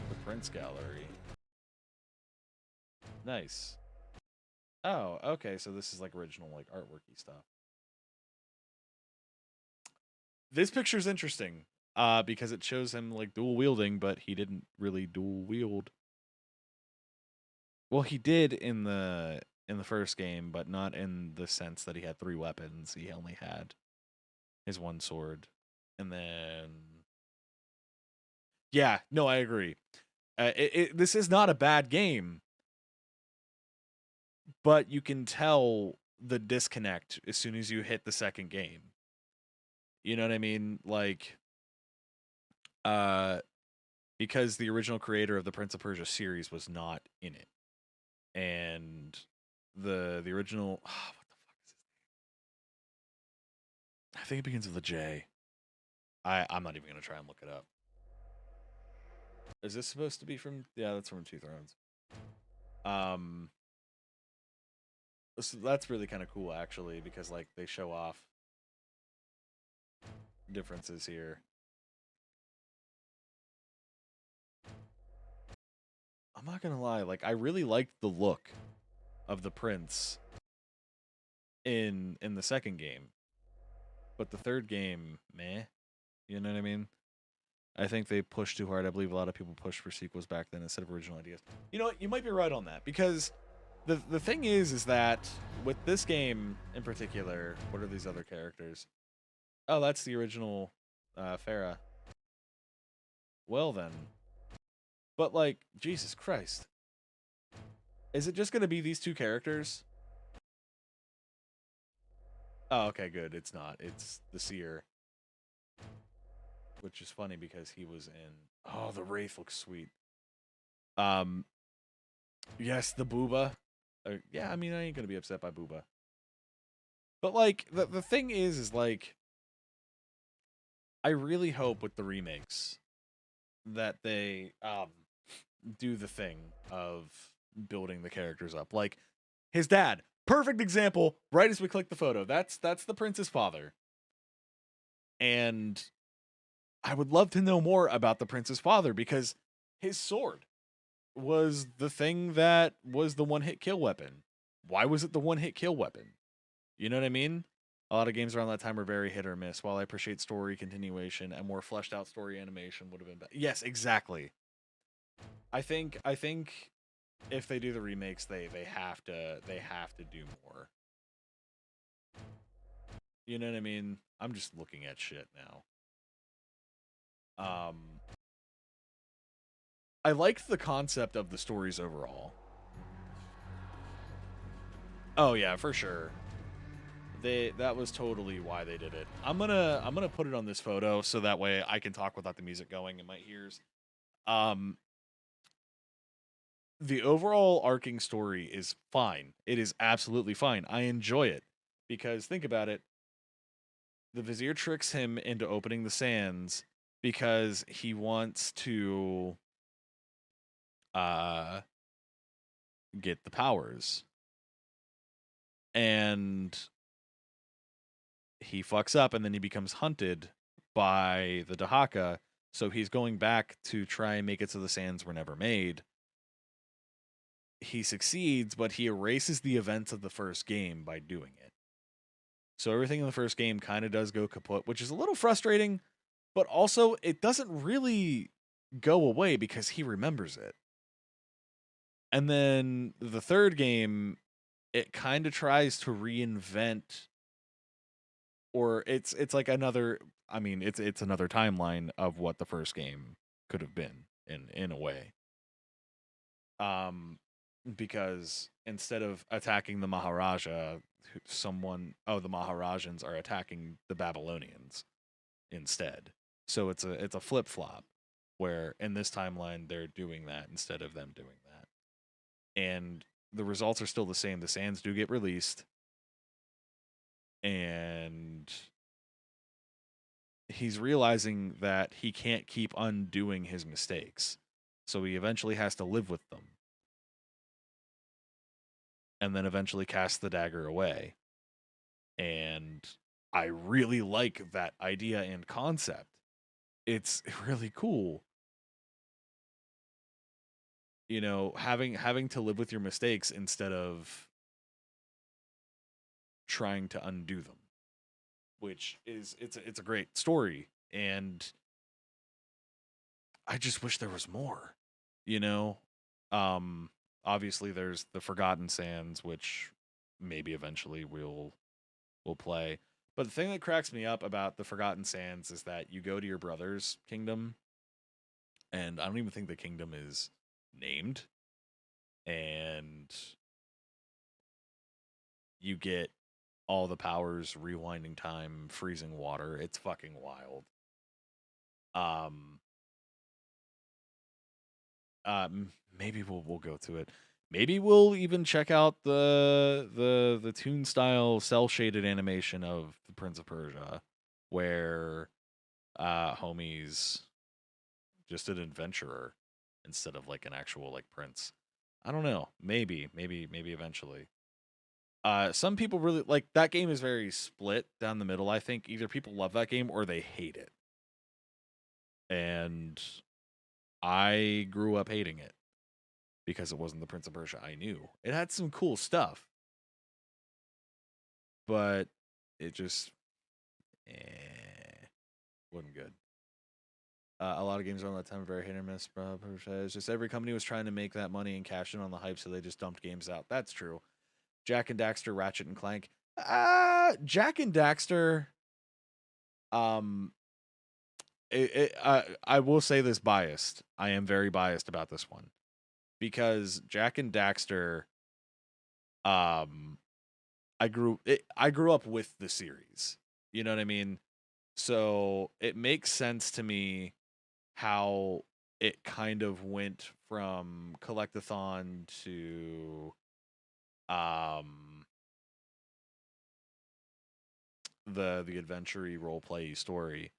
the Prince gallery. Nice. Oh, okay, so this is like original, like artworky stuff. This picture's interesting, because it shows him like dual wielding, but he didn't really dual wield. Well, he did in the first game, but not in the sense that he had 3 weapons. He only had his one sword. And then, yeah, no, I agree. This is not a bad game, but you can tell the disconnect as soon as you hit the second game. You know what I mean? Like, because the original creator of the Prince of Persia series was not in it. And the original, what the fuck is his name? I think it begins with a J. I'm not even gonna try and look it up. Is this supposed to be from? Yeah, that's from Two Thrones. So that's really kind of cool, actually, because like they show off differences here. I'm not gonna lie, like I really liked the look of the prince in the second game, but the third game, meh. You know what I mean? I think they pushed too hard. I believe a lot of people pushed for sequels back then instead of original ideas. You know what? You might be right on that, because the thing is that with this game in particular, what are these other characters? Oh, that's the original Farah. Well then. But like, Jesus Christ. Is it just going to be these 2 characters? Oh, okay, good. It's not. It's the Seer. Which is funny because he was in... Oh, the Wraith looks sweet. Yes, the booba. Yeah, I mean, I ain't gonna be upset by booba. But like the thing is like I really hope with the remakes that they do the thing of building the characters up. Like his dad, perfect example. Right as we click the photo, that's the prince's father. And I would love to know more about the prince's father because his sword was the thing that was the one-hit kill weapon. Why was it the one-hit kill weapon? You know what I mean? A lot of games around that time were very hit or miss. While I appreciate story continuation and more fleshed out story animation would have been better. Yes, exactly. I think if they do the remakes, they have to do more. You know what I mean? I'm just looking at shit now. I liked the concept of the stories overall. Oh yeah, for sure. That was totally why they did it. I'm gonna put it on this photo so that way I can talk without the music going in my ears. The overall arcing story is fine. It is absolutely fine. I enjoy it because think about it. The vizier tricks him into opening the sands because he wants to get the powers. And he fucks up and then he becomes hunted by the Dahaka. So he's going back to try and make it so the sands were never made. He succeeds, but he erases the events of the first game by doing it. So everything in the first game kind of does go kaput, which is a little frustrating, but also it doesn't really go away because he remembers it. And then the third game, it kind of tries to reinvent, or it's like another. I mean, it's another timeline of what the first game could have been in a way. Because instead of attacking the Maharaja, the Maharajans are attacking the Babylonians instead. So it's a flip flop where in this timeline they're doing that instead of them doing that. And the results are still the same. The sands do get released, and he's realizing that he can't keep undoing his mistakes. So he eventually has to live with them. And then eventually cast the dagger away. And I really like that idea and concept. It's really cool. You know, having to live with your mistakes instead of trying to undo them. Which is it's a great story, and I just wish there was more. You know? Obviously there's the Forgotten Sands, which maybe eventually we'll play. But the thing that cracks me up about the Forgotten Sands is that you go to your brother's kingdom, and I don't even think the kingdom is named, and you get all the powers, rewinding time, freezing water. It's fucking wild. Maybe we'll go to it. Maybe we'll even check out the toon style cell shaded animation of the Prince of Persia, where homie's just an adventurer instead of like an actual like prince. I don't know. Maybe eventually. Some people really like that game is very split down the middle. I think either people love that game or they hate it. And I grew up hating it because it wasn't the Prince of Persia I knew. It had some cool stuff, but it just wasn't good. A lot of games around that time were very hit or miss. It's just every company was trying to make that money and cash in on the hype, so they just dumped games out. That's true. Jak and Daxter, Ratchet and Clank. Jak and Daxter. I will say this biased. I am very biased about this one because Jak and Daxter. I grew up with the series. You know what I mean? So it makes sense to me how it kind of went from Collectathon to the adventure-y role-play story.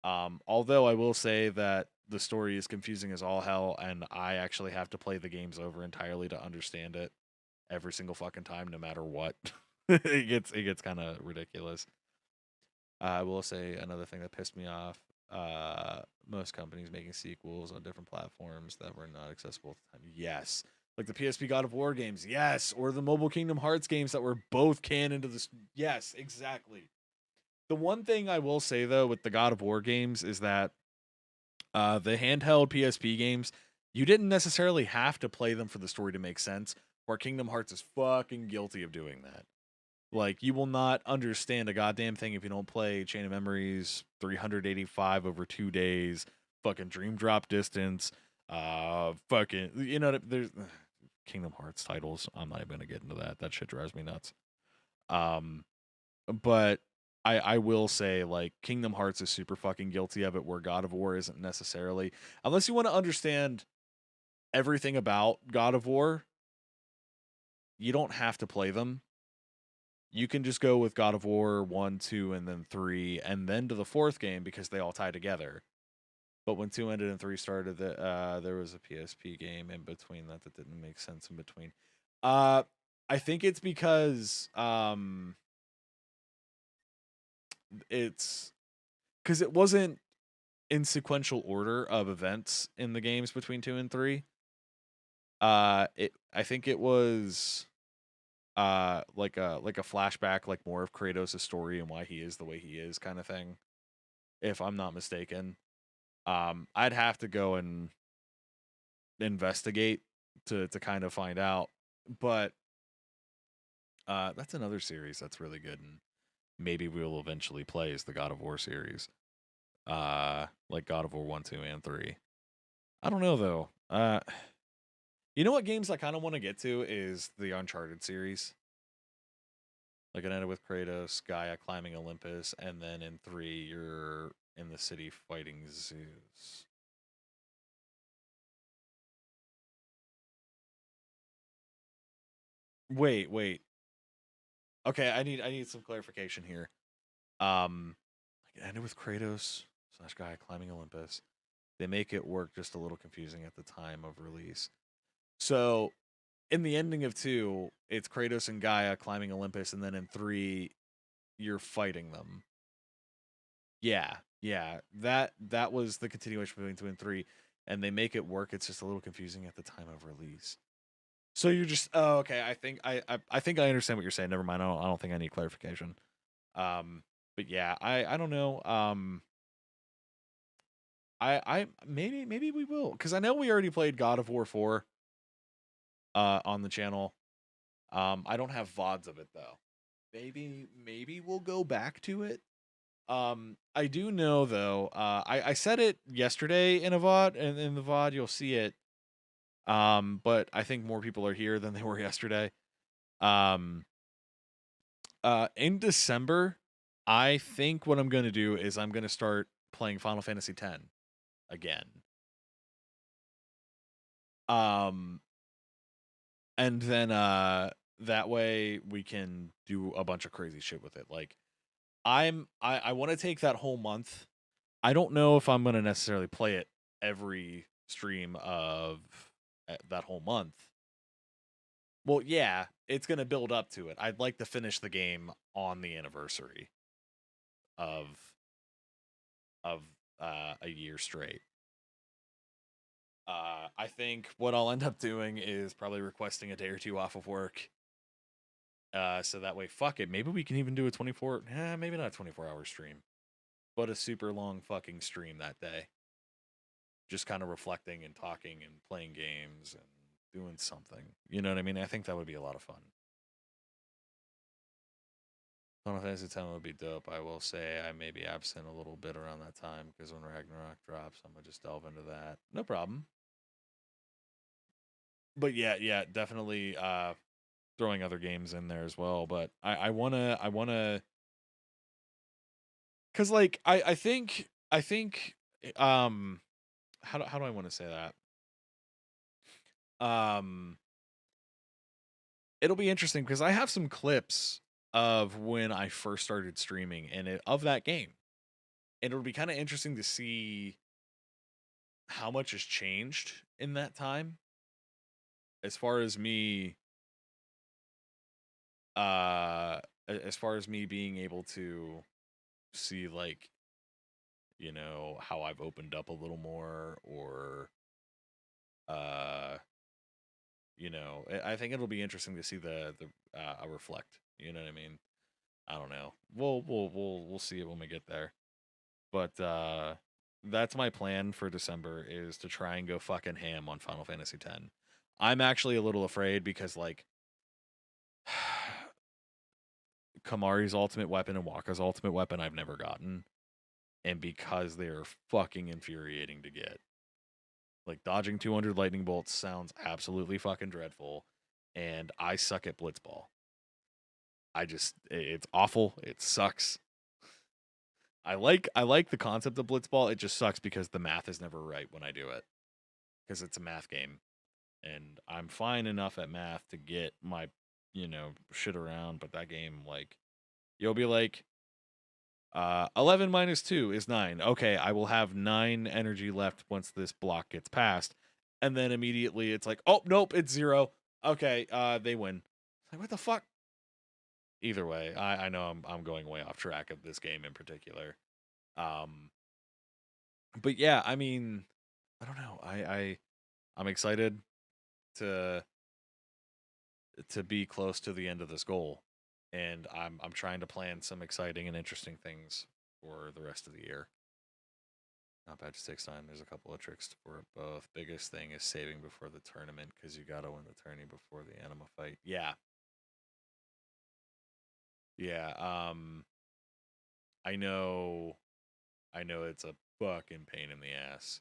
Although I will say that the story is confusing as all hell, and I actually have to play the games over entirely to understand it every single fucking time, no matter what. it gets kind of ridiculous. I will say another thing that pissed me off. Most companies making sequels on different platforms that were not accessible at the time. Yes. Like the PSP God of War games. Yes. Or the mobile Kingdom Hearts games that were both canon to this. Yes, exactly. The one thing I will say, though, with the God of War games is that the handheld PSP games, you didn't necessarily have to play them for the story to make sense, where Kingdom Hearts is fucking guilty of doing that. Like, you will not understand a goddamn thing if you don't play Chain of Memories 385 over 2 days, fucking Dream Drop Distance, fucking, you know, there's Kingdom Hearts titles. I'm not even gonna get into that. That shit drives me nuts. But I will say, like, Kingdom Hearts is super fucking guilty of it, where God of War isn't necessarily. Unless you want to understand everything about God of War, you don't have to play them. You can just go with God of War 1, 2, and then 3, and then to the 4th game because they all tie together. But when 2 ended and 3 started, there was a PSP game in between that didn't make sense in between. I think it's because it's because it wasn't in sequential order of events in the games between 2 and 3. I think it was like a flashback, like more of Kratos' story and why he is the way he is, kind of thing, if I'm not mistaken. I'd have to go and investigate to kind of find out, but that's another series that's really good, and maybe we will eventually play is the God of War series, like God of War 1, 2, and 3. I don't know though. You know what games I kind of want to get to is the Uncharted series. Like it ended with Kratos, Gaia climbing Olympus, and then in 3 you're in the city fighting Zeus. Wait. Okay, I need some clarification here. Like it ended with Kratos / Gaia climbing Olympus. They make it work just a little confusing at the time of release. So in the ending of 2, it's Kratos and Gaia climbing Olympus, and then in 3, you're fighting them. Yeah. That was the continuation between 2 and 3, and they make it work. It's just a little confusing at the time of release. So you're just okay. I think I understand what you're saying. Never mind. I don't think I need clarification. But yeah, I don't know. I maybe we will, because I know we already played God of War 4 on the channel. I don't have VODs of it though. Maybe we'll go back to it. I do know though. I said it yesterday in a VOD, and in the VOD you'll see it. But I think more people are here than they were yesterday. In December, I think what I'm going to do is I'm going to start playing Final Fantasy X again. And then that way we can do a bunch of crazy shit with it. Like I want to take that whole month. I don't know if I'm going to necessarily play it every stream of that whole month. Well, yeah, it's going to build up to it. I'd like to finish the game on the anniversary of a year straight. I think what I'll end up doing is probably requesting a day or two off of work. So that way, fuck it. Maybe we can even do a 24, maybe not a 24-hour stream, but a super long fucking stream that day. Just kind of reflecting and talking and playing games and doing something. You know what I mean? I think that would be a lot of fun. Final Fantasy X would be dope. I will say I may be absent a little bit around that time, because when Ragnarok drops, I'm gonna just delve into that. No problem. But yeah, definitely throwing other games in there as well. But I wanna, cause like I think how do I want to say that? Um, it'll be interesting because I have some clips of when I first started streaming of that game, and it'll be kind of interesting to see how much has changed in that time as far as me as far as me being able to see, like, how I've opened up a little more, or uh I think it'll be interesting to see the reflect, you know what I mean? I don't know. We'll see it when we get there. But that's my plan for December, is to try and go fucking ham on Final Fantasy X. I'm actually a little afraid because, like, Kamari's ultimate weapon and Waka's ultimate weapon I've never gotten, and because they're fucking infuriating to get. Like, dodging 200 lightning bolts sounds absolutely fucking dreadful, and I suck at blitzball. It's awful. It sucks. I like the concept of blitzball. It just sucks because the math is never right when I do it, because it's a math game, and I'm fine enough at math to get my shit around, but that game, like, you'll be like, 11 minus 2 is 9. Okay, I will have 9 energy left once this block gets passed. And then immediately it's like, oh, nope, it's 0. Okay, they win. Like, what the fuck? Either way, I know I'm going way off track of this game in particular. But yeah, I mean, I don't know. I'm excited to be close to the end of this goal. And I'm trying to plan some exciting and interesting things for the rest of the year. Not bad, just takes time. There's a couple of tricks for it both. Biggest thing is saving before the tournament, because you gotta win the tourney before the anima fight. Yeah. Yeah. I know it's a fucking pain in the ass.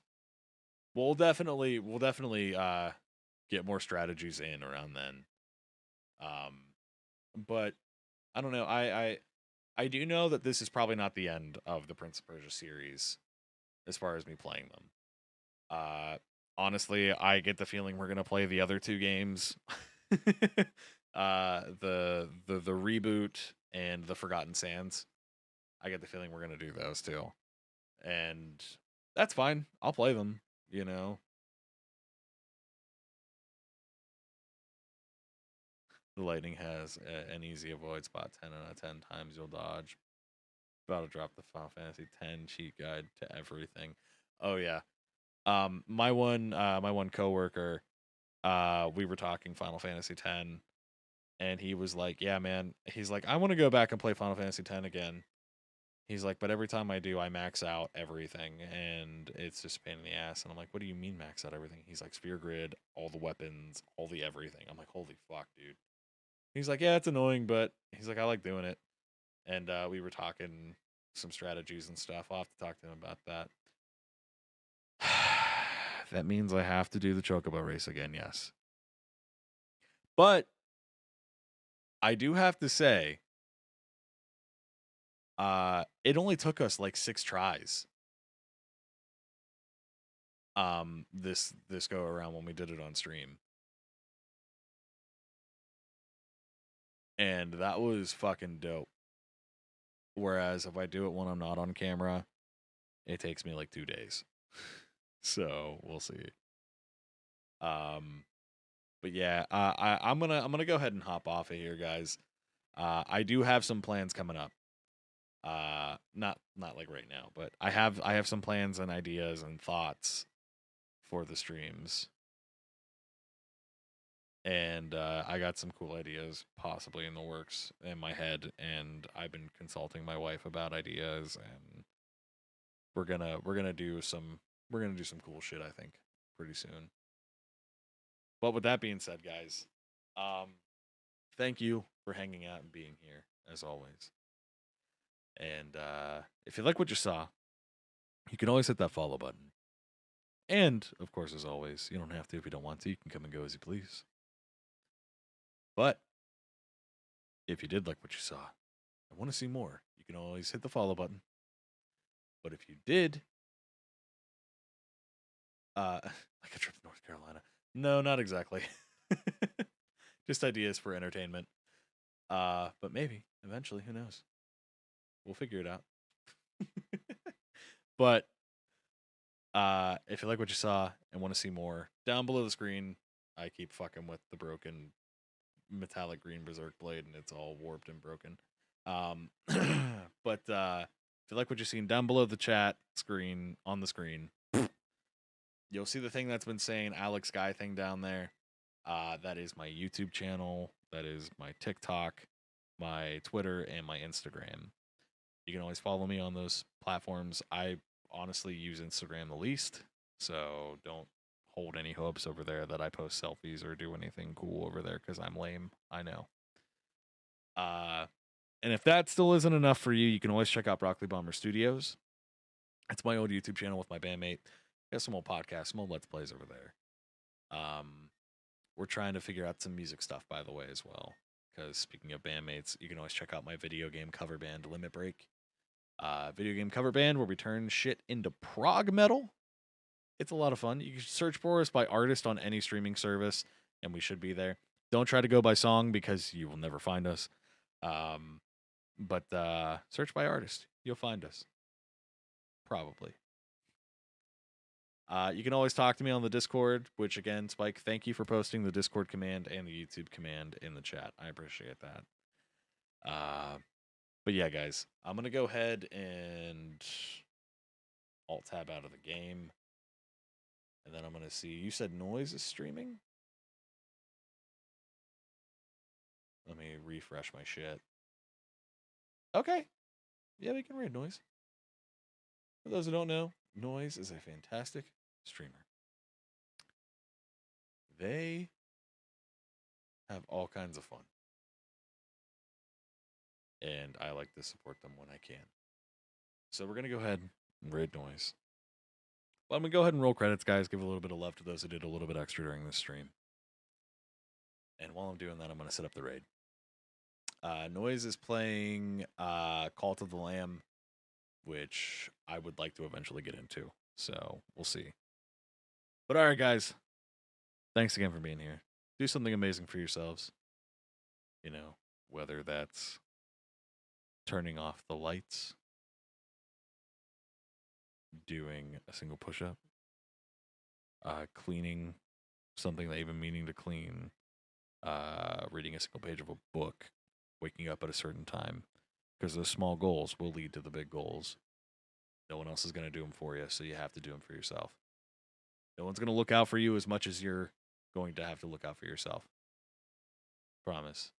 We'll definitely get more strategies in around then. But I don't know. I do know that this is probably not the end of the Prince of Persia series as far as me playing them. Honestly, I get the feeling we're gonna play the other 2 games. The reboot and the Forgotten Sands. I get the feeling we're gonna do those too. And that's fine. I'll play them, you know. The lightning has an easy avoid spot. 10 out of 10 times you'll dodge. About to drop the Final Fantasy X cheat guide to everything. Oh yeah. My one coworker, we were talking Final Fantasy X, and he was like, "Yeah, man." He's like, "I want to go back and play Final Fantasy X again." He's like, "But every time I do, I max out everything, and it's just a pain in the ass." And I'm like, "What do you mean max out everything?" He's like, "Sphere grid, all the weapons, all the everything." I'm like, "Holy fuck, dude." He's like, "Yeah, it's annoying, but," he's like, "I like doing it." And we were talking some strategies and stuff. I'll have to talk to him about that. That means I have to do the Chocobo race again, yes. But I do have to say, it only took us like 6 tries. This go around when we did it on stream. And that was fucking dope. Whereas if I do it when I'm not on camera, it takes me like 2 days. So we'll see. But yeah, I'm gonna go ahead and hop off of here, guys. I do have some plans coming up. Not like right now, but I have some plans and ideas and thoughts for the streams. And I got some cool ideas possibly in the works in my head, and I've been consulting my wife about ideas, and we're gonna do some cool shit, I think, pretty soon. But with that being said, guys, thank you for hanging out and being here as always. And if you like what you saw, you can always hit that follow button. And of course, as always, you don't have to if you don't want to. You can come and go as you please. But if you did like what you saw and want to see more, you can always hit the follow button. But if you did, like a trip to North Carolina. No, not exactly. Just ideas for entertainment. But maybe eventually, who knows? We'll figure it out. But if you like what you saw and want to see more, down below the screen, I keep fucking with the broken metallic green berserk blade, and it's all warped and broken. But if you like what you've seen, down below the chat screen on the screen, you'll see the thing that's been saying Alex Guy thing down there. That is my YouTube channel. That is my TikTok, my Twitter, and my Instagram. You can always follow me on those platforms. I honestly use Instagram the least, so don't hold any hopes over there that I post selfies or do anything cool over there because I'm lame. I know. And if that still isn't enough for you, you can always check out Broccoli Bomber Studios. It's my old YouTube channel with my bandmate. Got some old podcasts, some old Let's Plays over there. We're trying to figure out some music stuff, by the way, as well. Because speaking of bandmates, you can always check out my video game cover band, Limit Break. Video game cover band where we turn shit into prog metal. It's a lot of fun. You can search for us by artist on any streaming service, and we should be there. Don't try to go by song because you will never find us. But search by artist. You'll find us. Probably. You can always talk to me on the Discord, which again, Spike, thank you for posting the Discord command and the YouTube command in the chat. I appreciate that. But yeah, guys, I'm going to go ahead and alt-tab out of the game. And then I'm going to see, you said Noise is streaming? Let me refresh my shit. Okay. Yeah, we can read Noise. For those who don't know, Noise is a fantastic streamer. They have all kinds of fun. And I like to support them when I can. So we're going to go ahead and raid Noise. Well, I'm going to go ahead and roll credits, guys. Give a little bit of love to those who did a little bit extra during this stream. And while I'm doing that, I'm going to set up the raid. Noise is playing Cult of the Lamb, which I would like to eventually get into. So we'll see. But all right, guys. Thanks again for being here. Do something amazing for yourselves. You know, whether that's turning off the lights, doing a single push-up, cleaning something that you've been meaning to clean, reading a single page of a book, waking up at a certain time, because those small goals will lead to the big goals. No one else is going to do them for you, so you have to do them for yourself. No one's going to look out for you as much as you're going to have to look out for yourself. Promise.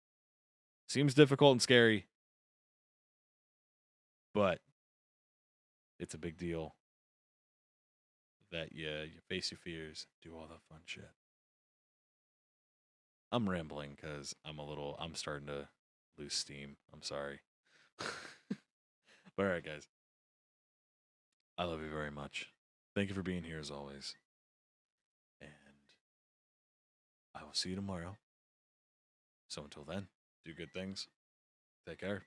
Seems difficult and scary, but it's a big deal that you face your fears, do all that fun shit. I'm rambling because I'm starting to lose steam. I'm sorry. But all right, guys. I love you very much. Thank you for being here as always. And I will see you tomorrow. So until then, do good things. Take care.